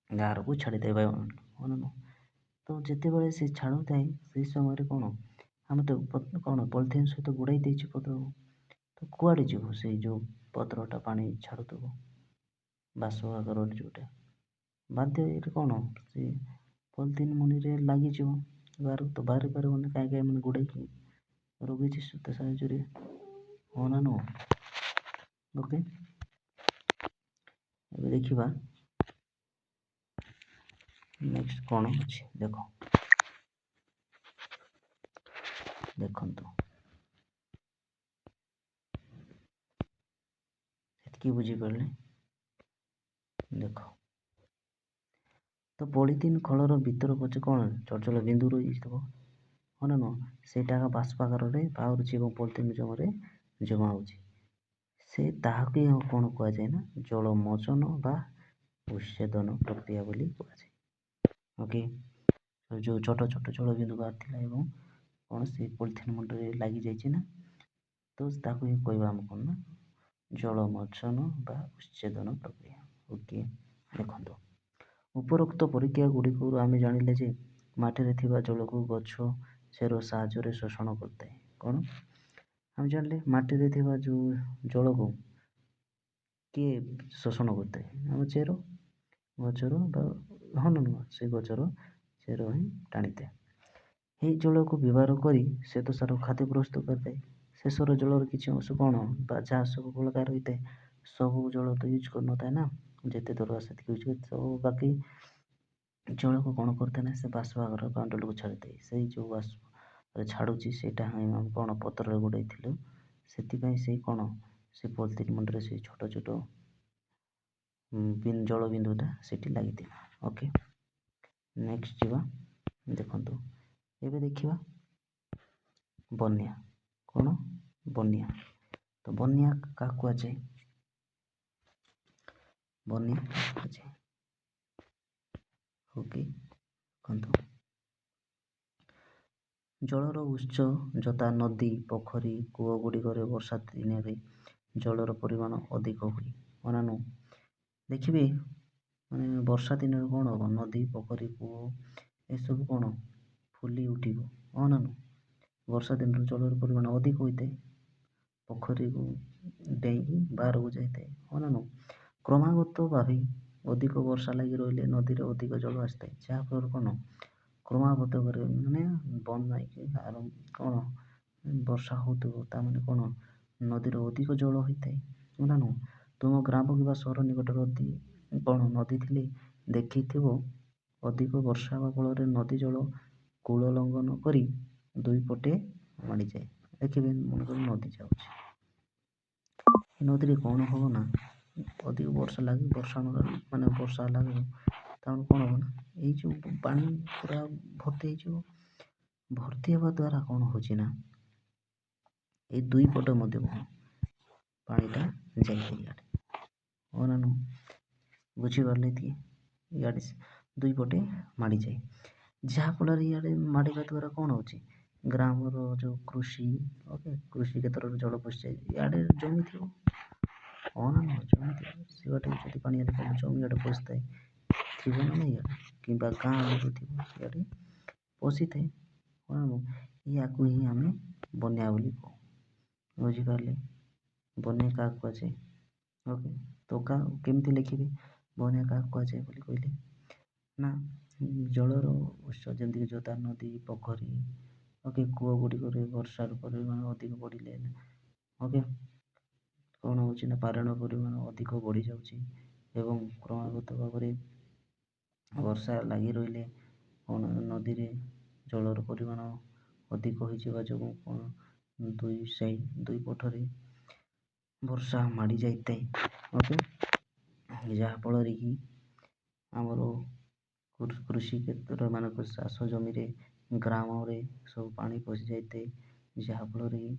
ଗାରକୁ ଛାଡ଼ିଥାଏ ବାୟୁମଣ୍ଡଳ ତ ଯେତେବେଳେ ସେ ଛାଡ଼ୁଥାଏ ସେଇ ସମୟରେ କ'ଣ ଆମେ ତ କ'ଣ ପଲିଥିନ୍ ସହିତ ଗୁଡ଼ାଇ ଦେଇଛି ପତ୍ରକୁ ତ କୁଆଡ଼େ ଯିବ ସେଇ ଯେଉଁ ପତ୍ରଟା ପାଣି ଛାଡ଼ୁଥିବ ବାଷ୍ପ ଆକାରରେ ଯେଉଁଟା ବାଧ୍ୟ ଏଇଟା କ'ଣ ସେ ପଲିଥିନ୍ ମୁନିରେ ଲାଗିଯିବ ବାହାରକୁ ତ ବାହାରି ପାରିବନି କାହିଁକି ଏମାନେ ଗୁଡ଼ାଇକି ରଖିଛି ସୂତା ସାହାଯ୍ୟରେ ହଁ ନା ନୁହଁ ଓକେ ଏବେ ଦେଖିବା ନେକ୍ସଟ କ'ଣ ଅଛି ଦେଖନ୍ତୁ ଏତିକି ବୁଝିପାରିଲେ ଦେଖ ତ ପଲିଥିନ୍ ଖୋଳର ଭିତର ପଛେ କ'ଣ ଚଳଚଳ ବିନ୍ଦୁ ରହିଥିବ ହଁ ନା ନୁହଁ ସେଇଟା ବାଷ୍ପ ଆକାରରେ ବାହାରୁଛି ଏବଂ ପଲିଥିନ୍ ଜମରେ ଜମା ହେଉଛି ସେ ତାହାକୁ କ'ଣ କୁହାଯାଏ ନା ଜଳମୋଚନ ବା ଉଚ୍ଛେଦନ ପ୍ରକ୍ରିୟା ବୋଲି କୁହାଯାଏ ଓକେ ଯେଉଁ ଛୋଟ ଛୋଟ ଜଳ ବିନ୍ଦୁ ବାହାରିଥିଲା ଏବଂ କ'ଣ ସେ ପଲିଥିନ୍ ମୁଣ୍ଡରେ ଲାଗିଯାଇଛି ନା ତ ତାକୁ ହିଁ କହିବା ଆମେ କ'ଣ ନା ଜଳମୋଚନ ବା ଉଚ୍ଛେଦନ ପ୍ରକ୍ରିୟା ଓକେ ଦେଖନ୍ତୁ ଉପରୋକ୍ତ ପରୀକ୍ଷା ଗୁଡ଼ିକରୁ ଆମେ ଜାଣିଲେ ଯେ ମାଟିରେ ଥିବା ଜଳକୁ ଗଛ ଚେର ସାହାଯ୍ୟରେ ଶୋଷଣ କରିଥାଏ କ'ଣ ଆମେ ଜାଣିଲେ ମାଟିରେ ଥିବା ଯେଉଁ ଜଳକୁ କିଏ ଶୋଷଣ କରିଥାଏ ଆମ ଚେର ଗଛର ବା ହଁ ନୁହଁ ସେ ଗଛର ଚେର ହିଁ ଟାଣିଥାଏ ଏହି ଜଳକୁ ବ୍ୟବହାର କରି ଶ୍ଵେତସାର ଖାଦ୍ୟ ପ୍ରସ୍ତୁତ କରିଥାଏ ଶେଷର ଜଳର କିଛି ଅଂଶ କ'ଣ ବା ଯାହା ସବୁ ବଳକା ରହିଥାଏ ସବୁ ଜଳ ତ ୟୁଜ୍ କରିନଥାଏ ନା ଯେତେ ଦରକାର ସେତିକି ୟୁଜ୍ କରିଥାଏ ସବୁ ବାକି ଜଳକୁ କ'ଣ କରିଥାଏ ନା ସେ ବାଷ୍ପ ଆକାରରେ ବାୟୁମଣ୍ଡଳକୁ ଛାଡ଼ିଥାଏ ସେଇ ଯେଉଁ ବାଷ୍ପରେ ଛାଡ଼ୁଛି ସେଇଟା ହିଁ ଆମେ କ'ଣ ପତ୍ରରେ ଗୁଡ଼ାଇଥିଲୁ ସେଥିପାଇଁ ସେଇ କ'ଣ ସେ ପଲିଥିନ୍ ମୁଣ୍ଡରେ ସେଇ ଛୋଟ ଛୋଟ ଜଳ ବିନ୍ଦୁଟା ସେଠି ଲାଗିଥିଲା ଓକେ ନେକ୍ସଟ ଯିବା ଦେଖନ୍ତୁ ଏବେ ଦେଖିବା ବନ୍ୟା କ'ଣ ବନ୍ୟା ତ ବନ୍ୟା କାହାକୁ କୁହାଯାଏ ବନ୍ୟା କୁହାଯାଏ ଓକେ ଦେଖନ୍ତୁ ଜଳର ଉତ୍ସ ଯଥା ନଦୀ ପୋଖରୀ କୂଅ ଗୁଡ଼ିକରେ ବର୍ଷା ଦିନରେ ଜଳର ପରିମାଣ ଅଧିକ ହୁଏ ଅନାନୁ ଦେଖିବେ ମାନେ ବର୍ଷା ଦିନରେ କ'ଣ ହେବ ନଦୀ ପୋଖରୀ କୂଅ ଏସବୁ କ'ଣ ଫୁଲି ଉଠିବ ଅନାନୁ ବର୍ଷା ଦିନରେ ଜଳର ପରିମାଣ ଅଧିକ ହୋଇଥାଏ ପୋଖରୀକୁ ଡେଇଁକି ବାହାରକୁ ଯାଇଥାଏ ଅନାନୁ କ୍ରମାଗତ ଭାବେ ଅଧିକ ବର୍ଷା ଲାଗି ରହିଲେ ନଦୀରେ ଅଧିକ ଜଳ ଆସିଥାଏ ଯାହାଫଳରେ କ'ଣ କ୍ରମାଗତ କରି ମାନେ ବନ୍ଦ ହେଇକି କ'ଣ ବର୍ଷା ହେଉଥିବ ତାମାନେ କ'ଣ ନଦୀର ଅଧିକ ଜଳ ହୋଇଥାଏ ନା ନୁହଁ ତୁମ ଗ୍ରାମ କିମ୍ବା ସହର ନିକଟରେ କ'ଣ ନଦୀ ଥିଲେ ଦେଖିଥିବ ଅଧିକ ବର୍ଷା ହେବା ଫଳରେ ନଦୀ ଜଳ କୂଳ ଲଙ୍ଘନ କରି ଦୁଇ ପଟେ ମାଡ଼ିଯାଏ ଦେଖିବେ ମନେକର ନଦୀ ଯାଉଛି ଏ ନଦୀରେ କ'ଣ ହେବ ନା ଅଧିକ ବର୍ଷା ଲାଗି ବର୍ଷା ଲାଗିବ ତାମାନେ କ'ଣ ହେବ ନା ଏଇ ଯେଉଁ ପାଣି ପୁରା ଭର୍ତ୍ତି ହେଇଯିବ ଭର୍ତ୍ତି ହେବା ଦ୍ୱାରା କ'ଣ ହେଉଛି ନା ଏଇ ଦୁଇ ପଟ ମଧ୍ୟ ପାଣିଟା ଯାଇଥାଏ ଇଆଡ଼େ ହଁ ନା ନୁହଁ ବୁଝିପାରିଲେ ଏତିକି ଇଆଡ଼େ ଦୁଇ ପଟେ ମାଡ଼ିଯାଏ ଯାହାଫଳରେ ଇଆଡ଼େ ମାଡ଼ିବା ଦ୍ୱାରା କ'ଣ ହେଉଛି ଗ୍ରାମର ଯେଉଁ କୃଷି ଓକେ କୃଷି କ୍ଷେତ୍ରରେ ଜଳ ପଶିଯାଏ ଇଆଡ଼େ ଜମିଥିବ ହଁ ନା ନୁହଁ ଜମିଥିବ ସେ ବାଟେ ଯଦି ପାଣି ଇଆଡ଼େ ଜମି ଇଆଡ଼େ ପଶିଥାଏ ଥିବ ନା ନାହିଁ ଇଆଡ଼େ କିମ୍ବା ଗାଁ ମଧ୍ୟ ଥିବ ଇଆଡ଼େ ପଶିଥାଏ ୟାକୁ ହିଁ ଆମେ ବନ୍ୟା ବୋଲି କହୁ ବୁଝିପାରିଲେ ବନ୍ୟା କାହାକୁ କୁହାଯାଏ ଓକେ ତ କେମିତି ଲେଖିବେ ବନ୍ୟା କାହାକୁ କୁହାଯାଏ ବୋଲି କହିଲେ ନା ଜଳର ଉତ୍ସ ଯେମିତିକି ଯଥା ନଦୀ ପୋଖରୀ ଓକେ କୂଅ ଗୁଡ଼ିକରେ ବର୍ଷାର ପରିମାଣ ଅଧିକ ବଢ଼ିଲେ ଓକେ କ'ଣ ହେଉଛି ନା ପାଣିର ପରିମାଣ ଅଧିକ ବଢ଼ିଯାଉଛି ଏବଂ କ୍ରମାଗତ ଭାବରେ ବର୍ଷା ଲାଗି ରହିଲେ କ'ଣ ନଦୀରେ ଜଳର ପରିମାଣ ଅଧିକ ହୋଇଯିବା ଯୋଗୁଁ କ'ଣ ଦୁଇ ପଟରେ ବର୍ଷା ମାଡ଼ି ଯାଇଥାଏ ଓକେ ଯାହାଫଳରେ କି ଆମର କୃଷି କ୍ଷେତ୍ର ମାନଙ୍କ ଚାଷ ଜମିରେ ଗ୍ରାମରେ ସବୁ ପାଣି ପଶି ଯାଇଥାଏ, ଯାହାଫଳରେ କି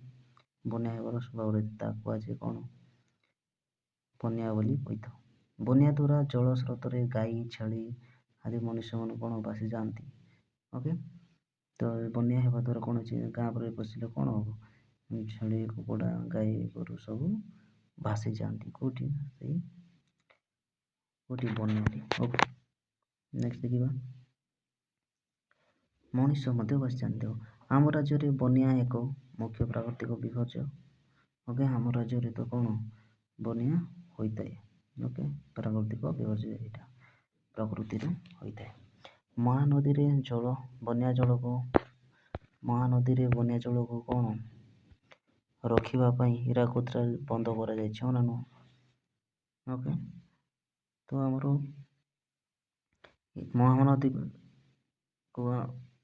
ବନ୍ୟା ହେବାର ସମ୍ଭାବନା ରହିଥାଏ। ତାହା କୁହାଯାଏ କ'ଣ? ବନ୍ୟା ବୋଲି କହିଥାଉ। ବନ୍ୟା ଦ୍ୱାରା ଜଳ ସ୍ରୋତରେ ଗାଈ, ଛେଳି ଆଦି ମନୁଷ୍ୟମାନେ କ'ଣ ଭାସି ଯାଆନ୍ତି। ଓକେ, ତ ବନ୍ୟା ହେବା ଦ୍ୱାରା କ'ଣ ଅଛି, ଗାଁ ପରେ ପଶିଲେ କ'ଣ ହେବ? ଛେଳି, କୁକୁଡ଼ା, ଗାଈ, ଗୋରୁ ସବୁ ଭାସି ଯାଆନ୍ତି। କେଉଁଠି? ବନ୍ୟାରେ। ଓକେ, ନେକ୍ସଟ ଦେଖିବା, ମଣିଷ ମଧ୍ୟ ଭାସିଯାଆନ୍ତି। ଆମ ରାଜ୍ୟରେ ବନ୍ୟା ଏକ ମୁଖ୍ୟ ପ୍ରାକୃତିକ ବିପର୍ଯ୍ୟୟ। ଓକେ, ଆମ ରାଜ୍ୟରେ ତ କ'ଣ ବନ୍ୟା ହୋଇଥାଏ। ଓକେ, ପ୍ରାକୃତିକ ବିପର୍ଯ୍ୟୟ ଏଇଟା ପ୍ରକୃତିରୁ ହୋଇଥାଏ। ମହାନଦୀରେ ବନ୍ୟା ଜଳକୁ କ'ଣ ରଖିବା ପାଇଁ ହୀରାକୁଦ ବନ୍ଧ କରାଯାଇଛି, ହଁ ନା ନୁହଁ? ଓକେ, ତ ଆମର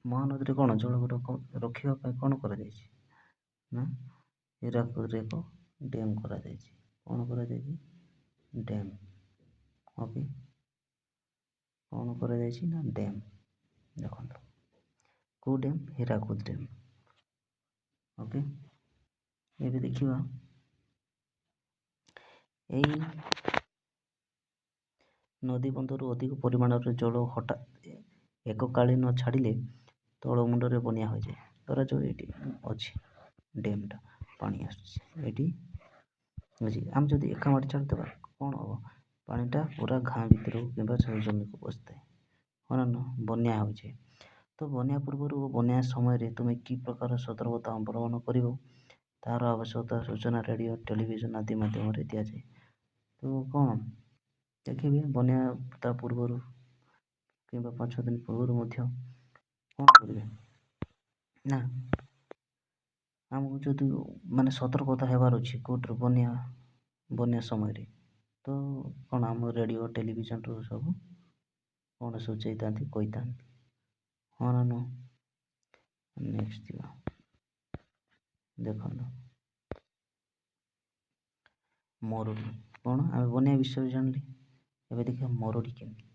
ମହାନଦୀରେ କ'ଣ ଜଳକୁ ରଖିବା ପାଇଁ କ'ଣ କରାଯାଇଛି ନା ହୀରାକୁଦରେ ଏକ ଡ୍ୟାମ୍ କରାଯାଇଛି। କ'ଣ କରାଯାଇଛି? ଡ୍ୟାମ୍। ଓକେ, କ'ଣ କରାଯାଇଛି ନା ଡ୍ୟାମ୍। ଦେଖନ୍ତୁ, କେଉଁ ଡ୍ୟାମ୍? ହୀରାକୁଦ ଡ୍ୟାମ୍। ଓକେ, ଏବେ ଦେଖିବା ଏଇ ନଦୀବନ୍ଧରୁ ଅଧିକ ପରିମାଣରେ ଜଳ ହଠାତ୍ ଏକକାଳୀନ ଛାଡ଼ିଲେ ତଳମୁଣ୍ଡରେ ବନ୍ୟା ହୋଇଯାଏ। ଧର ଯେଉଁ ଏଇଠି ଅଛି ଡ୍ୟାମ୍ଟା, ପାଣି ଆସୁଛି ଏଇଠି ଅଛି, ଆମେ ଯଦି ଏକାମାଟି ଛାଡ଼ିଦେବା କ'ଣ ହେବ? ପାଣିଟା ପୁରା ଗାଁ ଭିତରକୁ କିମ୍ବା ଜମିକୁ ପଶିଥାଏ, ହଁ ନା ନୁହଁ? ବନ୍ୟା ହୋଇଯାଏ। ତ ବନ୍ୟା ପୂର୍ବରୁ ଓ ବନ୍ୟା ସମୟରେ ତୁମେ କି ପ୍ରକାର ସତର୍କତା ଅବଲମ୍ବନ କରିବ, ତାହାର ଆବଶ୍ୟକତା ସୂଚନା ରେଡ଼ିଓ, ଟେଲିଭିଜନ ଆଦି ମାଧ୍ୟମରେ ଦିଆଯାଏ। ତ କ'ଣ ଦେଖିବେ, ବନ୍ୟା ତା ପୂର୍ବରୁ କିମ୍ବା 5-6 ଦିନ ପୂର୍ବରୁ ମଧ୍ୟ କ'ଣ କରିବେ ନା ଆମକୁ ଯଦି ମାନେ ସତର୍କତା ହେବାର ଅଛି କେଉଁଠାରୁ ବନ୍ୟା ସମୟରେ, ତ କ'ଣ ଆମ ରେଡ଼ିଓ, ଟେଲିଭିଜନରୁ ସବୁ କ'ଣ ସୂଚାଇଥାନ୍ତି, କହିଥାନ୍ତି, ହଁ ନା ନୁହଁ? ନେକ୍ସଟ ଯିବା, ଦେଖନ୍ତୁ ମରୁଡ଼ି। କ'ଣ ଆମେ ବନ୍ୟା ବିଷୟରେ ଜାଣିଲେ, ଏବେ ଦେଖିବା ମରୁଡ଼ି କେମିତି,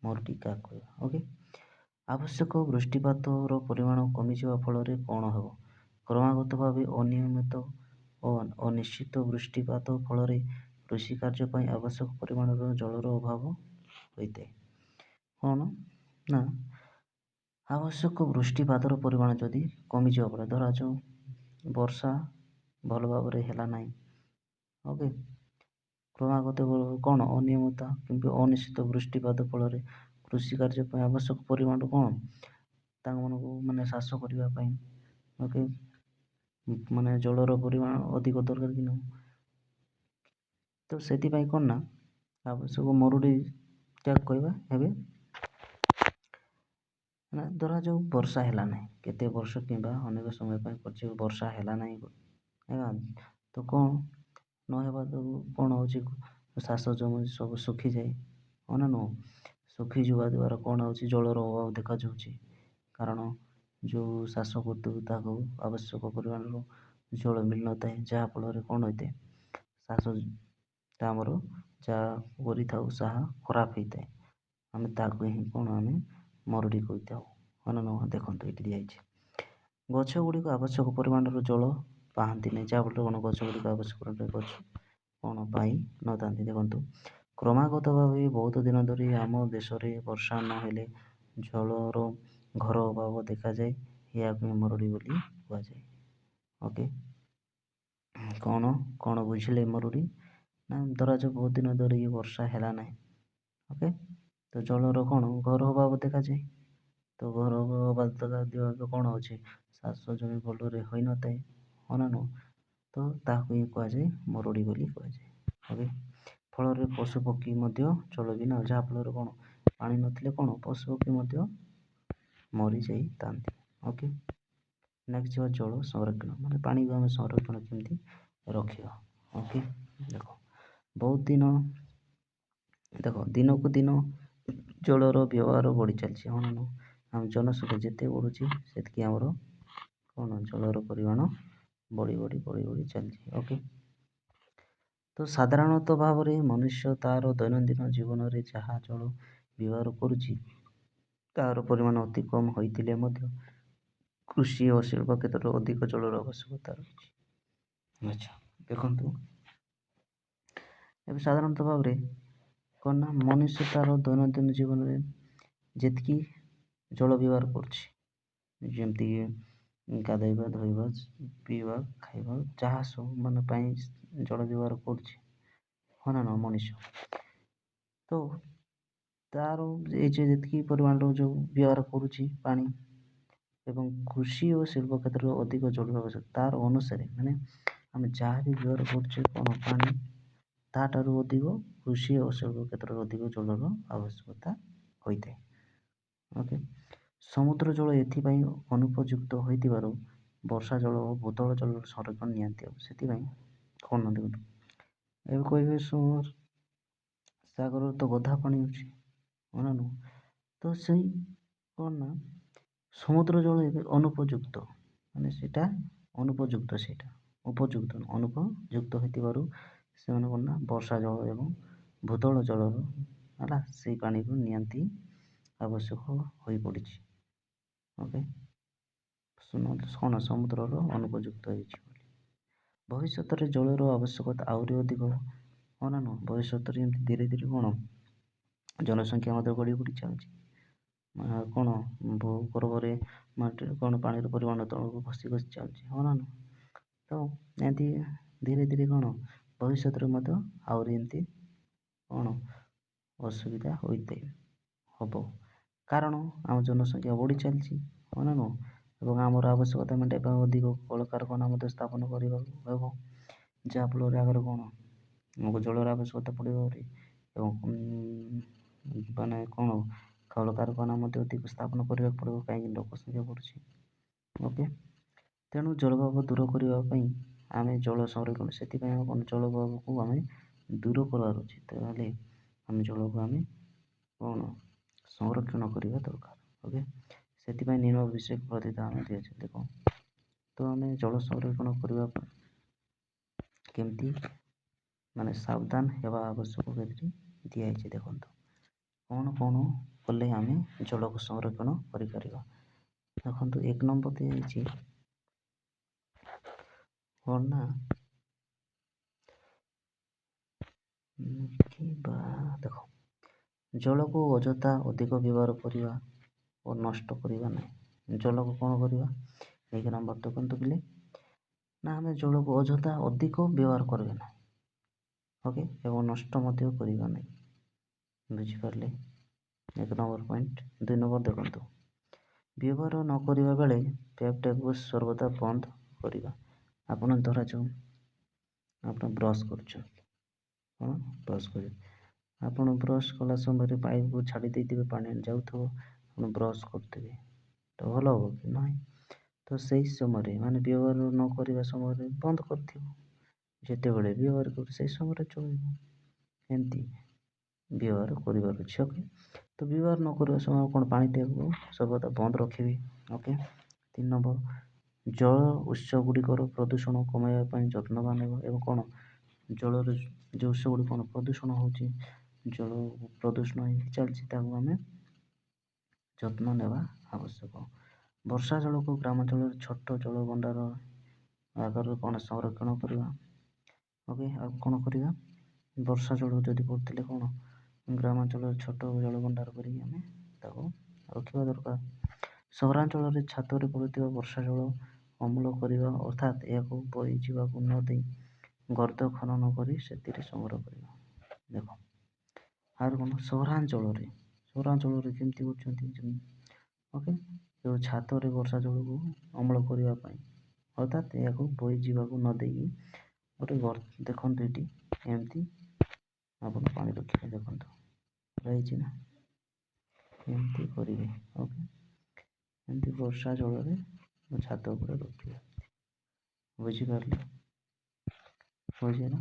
ମରୁଡ଼ି କାହାକୁ କହିବା? ଓକେ, ଆବଶ୍ୟକ ବୃଷ୍ଟିପାତର ପରିମାଣ କମିଯିବା ଫଳରେ କ'ଣ ହେବ? କ୍ରମାଗତ ଭାବେ ଅନିୟମିତ ଓ ଅନିଶ୍ଚିତ ବୃଷ୍ଟିପାତ ଫଳରେ କୃଷି କାର୍ଯ୍ୟ ପାଇଁ ଆବଶ୍ୟକ ପରିମାଣର ଜଳର ଅଭାବ ହୋଇଥାଏ। କ'ଣ ନା ଆବଶ୍ୟକ ବୃଷ୍ଟିପାତର ପରିମାଣ ଯଦି କମିଯିବା ପରେ, ଧରାଯାଉ ବର୍ଷା ଭଲ ଭାବରେ ହେଲା ନାହିଁ। ଓକେ, କ୍ରମାଗତ କ'ଣ ଅନିୟମିତ କିମ୍ବା ଅନିଶ୍ଚିତ ବୃଷ୍ଟିପାତ ଫଳରେ କୃଷି କାର୍ଯ୍ୟ ପାଇଁ ଆବଶ୍ୟକ ପରିମାଣ କ'ଣ ତାଙ୍କମାନଙ୍କୁ ମାନେ ଚାଷ କରିବା ପାଇଁ, ଓକେ, ମାନେ ଜଳର ପରିମାଣ ଅଧିକ ଦରକାର କି ନୁହଁ? ତ ସେଥିପାଇଁ କ'ଣ ନା ଆବଶ୍ୟକ ମରୁଡ଼ି ଯାହାକୁ କହିବା। ଏବେ ନା ଧରାଯାଉ ବର୍ଷା ହେଲା ନାହିଁ, କେତେ ବର୍ଷ କିମ୍ବା ଅନେକ ସମୟ ପାଇଁ ବର୍ଷା ହେଲା ନାହିଁ, ତ କ'ଣ ନହେବା ତ କ'ଣ ହେଉଛି, ଚାଷ ଜମି ସବୁ ଶୁଖିଯାଏ, ହଁ ନା ନୁହଁ? ଶୁଖିଯିବା ଦ୍ୱାରା କ'ଣ ହେଉଛି, ଜଳର ଅଭାବ ଦେଖାଯାଉଛି। କାରଣ ଯେଉଁ ଚାଷ କରୁଥିବୁ ତାକୁ ଆବଶ୍ୟକ ପରିମାଣର ଜଳ ମିଳିନଥାଏ, ଯାହାଫଳରେ କ'ଣ ହୋଇଥାଏ, ଚାଷଟା ଆମର ଯାହା କରିଥାଉ ତାହା ଖରାପ ହେଇଥାଏ। ଆମେ ତାକୁ ହିଁ କ'ଣ ଆମେ ମରୁଡ଼ି କହିଥାଉ, ହଁ ନା ନୁହଁ? ଦେଖନ୍ତୁ ଏଇଠି ଦିଆଯାଇଛି, ଗଛ ଗୁଡ଼ିକ ଆବଶ୍ୟକ ପରିମାଣର ଜଳ ପାଆନ୍ତି ନାହିଁ, ଯାହାଫଳରେ କ'ଣ ଗଛ ଗୁଡ଼ିକ ଆବଶ୍ୟକ ଗଛ କ'ଣ ପାଇ ନଥାନ୍ତି। ଦେଖନ୍ତୁ, କ୍ରମାଗତ ଭାବେ ବହୁତ ଦିନ ଧରି ଆମ ଦେଶରେ ବର୍ଷା ନହେଲେ ଜଳର ଘୋର ଅଭାବ ଦେଖାଯାଏ, ଏହାକୁ ମରୁଡ଼ି ବୋଲି କୁହାଯାଏ। ଓକେ, କ'ଣ ବୁଝିଲେ ମରୁଡ଼ି? ନା ଧରାଯାଉ ବହୁତ ଦିନ ଧରି ବର୍ଷା ହେଲା ନାହିଁ, ଓକେ, ତ ଜଳର କ'ଣ ଘୋର ଅଭାବ ଦେଖାଯାଏ। ତ ଘୋର ଅଭାବ ଦେଖାଦେବା କ'ଣ ଅଛି, ଚାଷ ଜମି ଭଲରେ ହୋଇନଥାଏ, ହଁ ନା ନୁହଁ? ତ ତାହାକୁ ହିଁ କୁହାଯାଏ ମରୁଡ଼ି ବୋଲି କୁହାଯାଏ। ଓକେ, ଫଳରେ ପଶୁପକ୍ଷୀ ମଧ୍ୟ ଜଳ ବିନା, ଯାହାଫଳରେ କ'ଣ ପାଣି ନଥିଲେ କ'ଣ ପଶୁପକ୍ଷୀ ମଧ୍ୟ ମରିଯାଇଥାନ୍ତି। ଓକେ, ନେକ୍ସଟ ଯିବା ଜଳ ସଂରକ୍ଷଣ, ମାନେ ପାଣିକୁ ଆମେ ସଂରକ୍ଷଣ କେମିତି ରଖିବା। ଓକେ, ଦିନକୁ ଦିନ ଜଳର ବ୍ୟବହାର ବଢ଼ି ଚାଲିଛି, ହଁ ନା ନୁହଁ? ଆମ ଜନସଂଖ୍ୟା ଯେତେ ବଢ଼ୁଛି ସେତିକି ଆମର କ'ଣ ଜଳର ପରିମାଣ ବଢ଼ି ଚାଲିଛି। ଓକେ, ତ ସାଧାରଣତଃ ଭାବରେ ମନୁଷ୍ୟ ତା'ର ଦୈନନ୍ଦିନ ଜୀବନରେ ଯାହା ଜଳ ବ୍ୟବହାର କରୁଛି ତାହାର ପରିମାଣ ଅତି କମ୍ ହୋଇଥିଲେ ମଧ୍ୟ କୃଷି ଓ ଶିଳ୍ପ କ୍ଷେତ୍ରରେ ଅଧିକ ଜଳର ଆବଶ୍ୟକତା ରହିଛି। ଆଚ୍ଛା, ଦେଖନ୍ତୁ ଏବେ ସାଧାରଣତଃ ଭାବରେ କ'ଣ ନା ମନୁଷ୍ୟ ତାର ଦୈନନ୍ଦିନ ଜୀବନରେ ଯେତିକି ଜଳ ବ୍ୟବହାର କରୁଛି, ଯେମିତିକି ଗାଧୋଇବା, ଧୋଇବା, ପିଇବା, ଖାଇବା, ଯାହା ସବୁ ମାନେ ପାଇଁ ଜଳ ବ୍ୟବହାର କରୁଛି, ହଁ ନା ମଣିଷ। ତ ତାର ଏଇ ଯେ ଯେତିକି ପରିମାଣର ଯେଉଁ ବ୍ୟବହାର କରୁଛି ପାଣି ଏବଂ କୃଷି ଓ ଶିଳ୍ପ କ୍ଷେତ୍ରରେ ଅଧିକ ଜଳର ଆବଶ୍ୟକ, ତାର ଅନୁସାରେ ମାନେ ଆମେ ଯାହା ବି ବ୍ୟବହାର କରୁଛେ କ'ଣ ପାଣି, ତାଠାରୁ ଅଧିକ କୃଷି ଓ ଶିଳ୍ପ କ୍ଷେତ୍ରରେ ଅଧିକ ଜଳର ଆବଶ୍ୟକତା ହୋଇଥାଏ। ଓକେ, ସମୁଦ୍ର ଜଳ ଏଥିପାଇଁ ଅନୁପଯୁକ୍ତ ହୋଇଥିବାରୁ ବର୍ଷା ଜଳ ଓ ଭୂତଳ ଜଳର ସଂରକ୍ଷଣ ନିହାତି ହେବ। ସେଥିପାଇଁ କ'ଣ ଦେଖନ୍ତୁ, ଏବେ କହିବେ ସାଗରରେ ତ ଗଧା ପାଣି ଅଛି, ହଁ ନା ନୁହଁ? ତ ସେଇ କ'ଣ ନା ସମୁଦ୍ର ଜଳ ଏବେ ଅନୁପଯୁକ୍ତ, ମାନେ ସେଇଟା ଅନୁପଯୁକ୍ତ, ସେଇଟା ଉପଯୁକ୍ତ ଅନୁପଯୁକ୍ତ ହୋଇଥିବାରୁ ସେମାନେ କ'ଣ ନା ବର୍ଷା ଜଳ ଏବଂ ଭୂତଳ ଜଳର ହେଲା ସେଇ ପାଣିକୁ ନିହାତି ଆବଶ୍ୟକ ହୋଇପଡ଼ିଛି। ଓକେ, କ'ଣ ସମୁଦ୍ରର ଅନୁପଯୁକ୍ତ ହେଇଛି ବୋଲି। ଭବିଷ୍ୟତରେ ଜଳର ଆବଶ୍ୟକତା ଆହୁରି ଅଧିକ, ହଁ ନା ନୁହଁ? ଭବିଷ୍ୟତରେ ଏମିତି ଧୀରେ ଧୀରେ କ'ଣ ଜନସଂଖ୍ୟା ମଧ୍ୟ ବଢ଼ି ବଢ଼ି ଚାଲିଛି। କ'ଣ ଭୂଗର୍ଭରେ ମାଟିରେ କ'ଣ ପାଣିର ପରିମାଣ ତଳକୁ ଖସି ଖସି ଚାଲିଛି, ହଁ ନା ନୁହଁ? ତ ଏମିତି ଧୀରେ ଧୀରେ କ'ଣ ଭବିଷ୍ୟତରେ ମଧ୍ୟ ଆହୁରି ଏମିତି କ'ଣ ଅସୁବିଧା ହୋଇଥାଏ ହେବ, କାରଣ ଆମ ଜନସଂଖ୍ୟା ବଢ଼ି ଚାଲିଛି, ହଁ ନା ନୁହଁ? ଏବଂ ଆମର ଆବଶ୍ୟକତା ମେଣ୍ଟାଇବା ପାଇଁ ଅଧିକ କଳକାରଖାନା ମଧ୍ୟ ସ୍ଥାପନ କରିବାକୁ ହେବ, ଯାହାଫଳରେ ଆଗରେ କ'ଣ ଆମକୁ ଜଳର ଆବଶ୍ୟକତା ପଡ଼ିବ ଏବଂ ମାନେ କ'ଣ କଳକାରଖାନା ମଧ୍ୟ ଅଧିକ ସ୍ଥାପନ କରିବାକୁ ପଡ଼ିବ, କାହିଁକି ଲୋକ ସଂଖ୍ୟା ବଢ଼ୁଛି। ଓକେ, ତେଣୁ ଜଳଭାବ ଦୂର କରିବା ପାଇଁ ଆମେ ଜଳ ସଂରକ୍ଷଣ, ସେଥିପାଇଁ ଆମେ କ'ଣ ଜଳଭାବକୁ ଆମେ ଦୂର କରିବାର ଅଛି। ତାହେଲେ ଆମେ ଜଳକୁ ଆମେ କ'ଣ ସଂରକ୍ଷଣ କରିବା ଦରକାର। ଓକେ, ସେଥିପାଇଁ ନିମ୍ନ ବିଷୟ ପ୍ରତି ଧ୍ୟାନ ଦିଆଯାଏ। ଦେଖ, ତ ଆମେ ଜଳ ସଂରକ୍ଷଣ କରିବା ପାଇଁ କେମିତି ମାନେ ସାବଧାନ ହେବା ଆବଶ୍ୟକ କେମିତି ଦିଆହେଇଛି। ଦେଖନ୍ତୁ କ'ଣ କ'ଣ କଲେ ଆମେ ଜଳକୁ ସଂରକ୍ଷଣ କରିପାରିବା। ଦେଖନ୍ତୁ 1 ନମ୍ବର ଦିଆଯାଇଛି କ'ଣ ନା ଦେଖ, ଜଳକୁ ଅଯଥା ଅଧିକ ବ୍ୟବହାର କରିବା ଓ ନଷ୍ଟ କରିବା ନାହିଁ। ଜଳକୁ କ'ଣ କରିବା, 1 ନମ୍ବର ଦେଖନ୍ତୁ ପିଲେ ନା ଆମେ ଜଳକୁ ଅଯଥା ଅଧିକ ବ୍ୟବହାର କରିବା ନାହିଁ, ଓକେ, ଏବଂ ନଷ୍ଟ ମଧ୍ୟ କରିବା ନାହିଁ। ବୁଝିପାରିଲେ? 1 ନମ୍ବର ପଏଣ୍ଟ। 2 ନମ୍ବର ଦେଖନ୍ତୁ, ବ୍ୟବହାର ନ କରିବା ବେଳେ ଟ୍ୟାପକୁ ସର୍ବଦା ବନ୍ଦ କରିବା। ଆପଣ ଧରାଯାଉ ଆପଣ ବ୍ରସ୍ କରୁଛନ୍ତି, କ'ଣ ବ୍ରସ୍ କରିବେ, ଆପଣ ବ୍ରସ୍ କଲା ସମୟରେ ପାଇପକୁ ଛାଡ଼ି ଦେଇଥିବେ, ପାଣି ଯାଉଥିବ, ଆପଣ ବ୍ରସ୍ କରୁଥିବେ, ତ ଭଲ ହେବ କି ନାହିଁ? ତ ସେଇ ସମୟରେ ମାନେ ବ୍ୟବହାର ନ କରିବା ସମୟରେ ବନ୍ଦ କରିଥିବ, ଯେତେବେଳେ ବ୍ୟବହାର କରୁ ସେଇ ସମୟରେ ଚଳିବ, ଏମିତି ବ୍ୟବହାର କରିବାର ଅଛି। ଓକେ, ତ ବ୍ୟବହାର ନ କରିବା ସମୟରେ କ'ଣ ପାଣି ଟ୍ୟାପକୁ ସର୍ବଦା ବନ୍ଦ ରଖିବେ। ଓକେ, 3 ନମ୍ବର, ଜଳ ଉତ୍ସ ଗୁଡ଼ିକର ପ୍ରଦୂଷଣ କମାଇବା ପାଇଁ ଯତ୍ନବାନ ହେବ ଏବଂ କ'ଣ ଜଳର ଯେଉଁ ଉତ୍ସ ଗୁଡ଼ିକ କ'ଣ ପ୍ରଦୂଷଣ ହେଉଛି, ଜଳ ପ୍ରଦୂଷଣ ହେଇକି ଚାଲିଛି, ତାକୁ ଆମେ ଯତ୍ନ ନେବା ଆବଶ୍ୟକ। ବର୍ଷା ଜଳକୁ ଗ୍ରାମାଞ୍ଚଳରେ ଛୋଟ ଜଳ ଭଣ୍ଡାର ଆକାରରେ କ'ଣ ସଂରକ୍ଷଣ କରିବା। ଓକେ, ଆଉ କ'ଣ କରିବା, ବର୍ଷା ଜଳ ଯଦି ପଡ଼ୁଥିଲେ କ'ଣ ଗ୍ରାମାଞ୍ଚଳରେ ଛୋଟ ଜଳ ଭଣ୍ଡାର କରିକି ଆମେ ତାକୁ ରଖିବା ଦରକାର। ସହରାଞ୍ଚଳରେ ଛାତରେ ପଡ଼ୁଥିବା ବର୍ଷା ଜଳ ଅମଳ କରିବା, ଅର୍ଥାତ୍ ଏହାକୁ ବୋହିଯିବାକୁ ନ ଦେଇ ଗର୍ତ୍ତ ଖନନ କରି ସେଥିରେ ସଂଗ୍ରହ କରିବା। ଦେଖ, ଆଉ କ'ଣ ସହରାଞ୍ଚଳରେ କେମିତି କରୁଛନ୍ତି, ଓକେ, ଯେଉଁ ଛାତରେ ବର୍ଷା ଜଳକୁ ଅମଳ କରିବା ପାଇଁ, ଅର୍ଥାତ୍ ଏହାକୁ ବୋହିଯିବାକୁ ନ ଦେଇକି ଗୋଟେ ଦେଖନ୍ତୁ ଏଠି ଏମିତି ଆପଣ ପାଣି ରଖିବେ, ଦେଖନ୍ତୁ ରହିଛି ନା, ଏମିତି କରିବେ। ଓକେ, ଏମିତି ବର୍ଷା ଜଳରେ ଛାତ ଉପରେ ରଖିବେ। ବୁଝିପାରିଲେ? ବୁଝିଲା?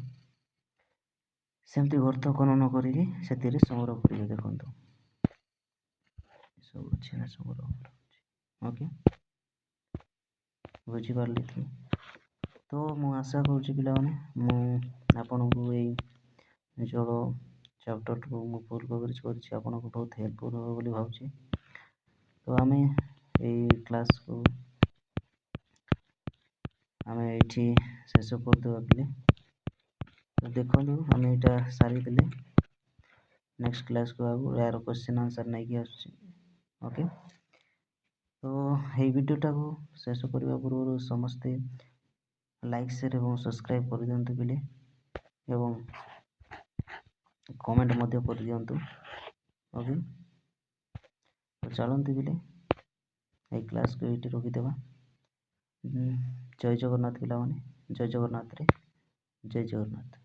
ସେମିତି ଗର୍ତ୍ତ ଖନନ କରିକି ସେଥିରେ ସଂଗ୍ରହ କରିବେ। ଦେଖନ୍ତୁ ସବୁ ଅଛି ନା, ସଂଗ୍ରହ ଅଛି। ଓକେ, ବୁଝିପାରିଲେ କି? ତ ମୁଁ ଆଶା କରୁଛି ପିଲାମାନେ ମୁଁ ଆପଣଙ୍କୁ ଏଇ ଜଳ ଚାପ୍ଟରକୁ ମୁଁ ଫୁଲ୍ କଭରେଜ୍ କରିଛି, ଆପଣଙ୍କୁ ବହୁତ ହେଲ୍ପଫୁଲ୍ ହେବ ବୋଲି ଭାବୁଛି। ତ ଆମେ ଏଇ କ୍ଲାସ୍କୁ ଆମେ ଏଇଠି ଶେଷ କରିଦେବା ପିଲେ। ତ ଦେଖନ୍ତୁ ଆମେ ଏଇଟା ସାରିଦେଲେ ନେକ୍ସଟ କ୍ଲାସ୍କୁ ଆଉ ଏହାର କ୍ୱେଶ୍ଚିନ୍ ଆନ୍ସର୍ ନେଇକି ଆସୁଛି। ଓକେ, ତ ଏଇ ଭିଡ଼ିଓଟାକୁ ଶେଷ କରିବା ପୂର୍ବରୁ ସମସ୍ତେ ଲାଇକ୍ ସେୟାର ଏବଂ ସବସ୍କ୍ରାଇବ୍ କରିଦିଅନ୍ତୁ ପିଲେ, ଏବଂ କମେଣ୍ଟ ମଧ୍ୟ କରିଦିଅନ୍ତୁ। ଓକେ, ତ ଚାଲନ୍ତୁ ପିଲେ ଏଇ କ୍ଲାସ୍କୁ ଏଇଠି ରଖିଦେବା। ଜୟ ଜଗନ୍ନାଥ ପିଲାମାନେ, ଜୟ ଜଗନ୍ନାଥରେ ଜୟ ଜଗନ୍ନାଥ।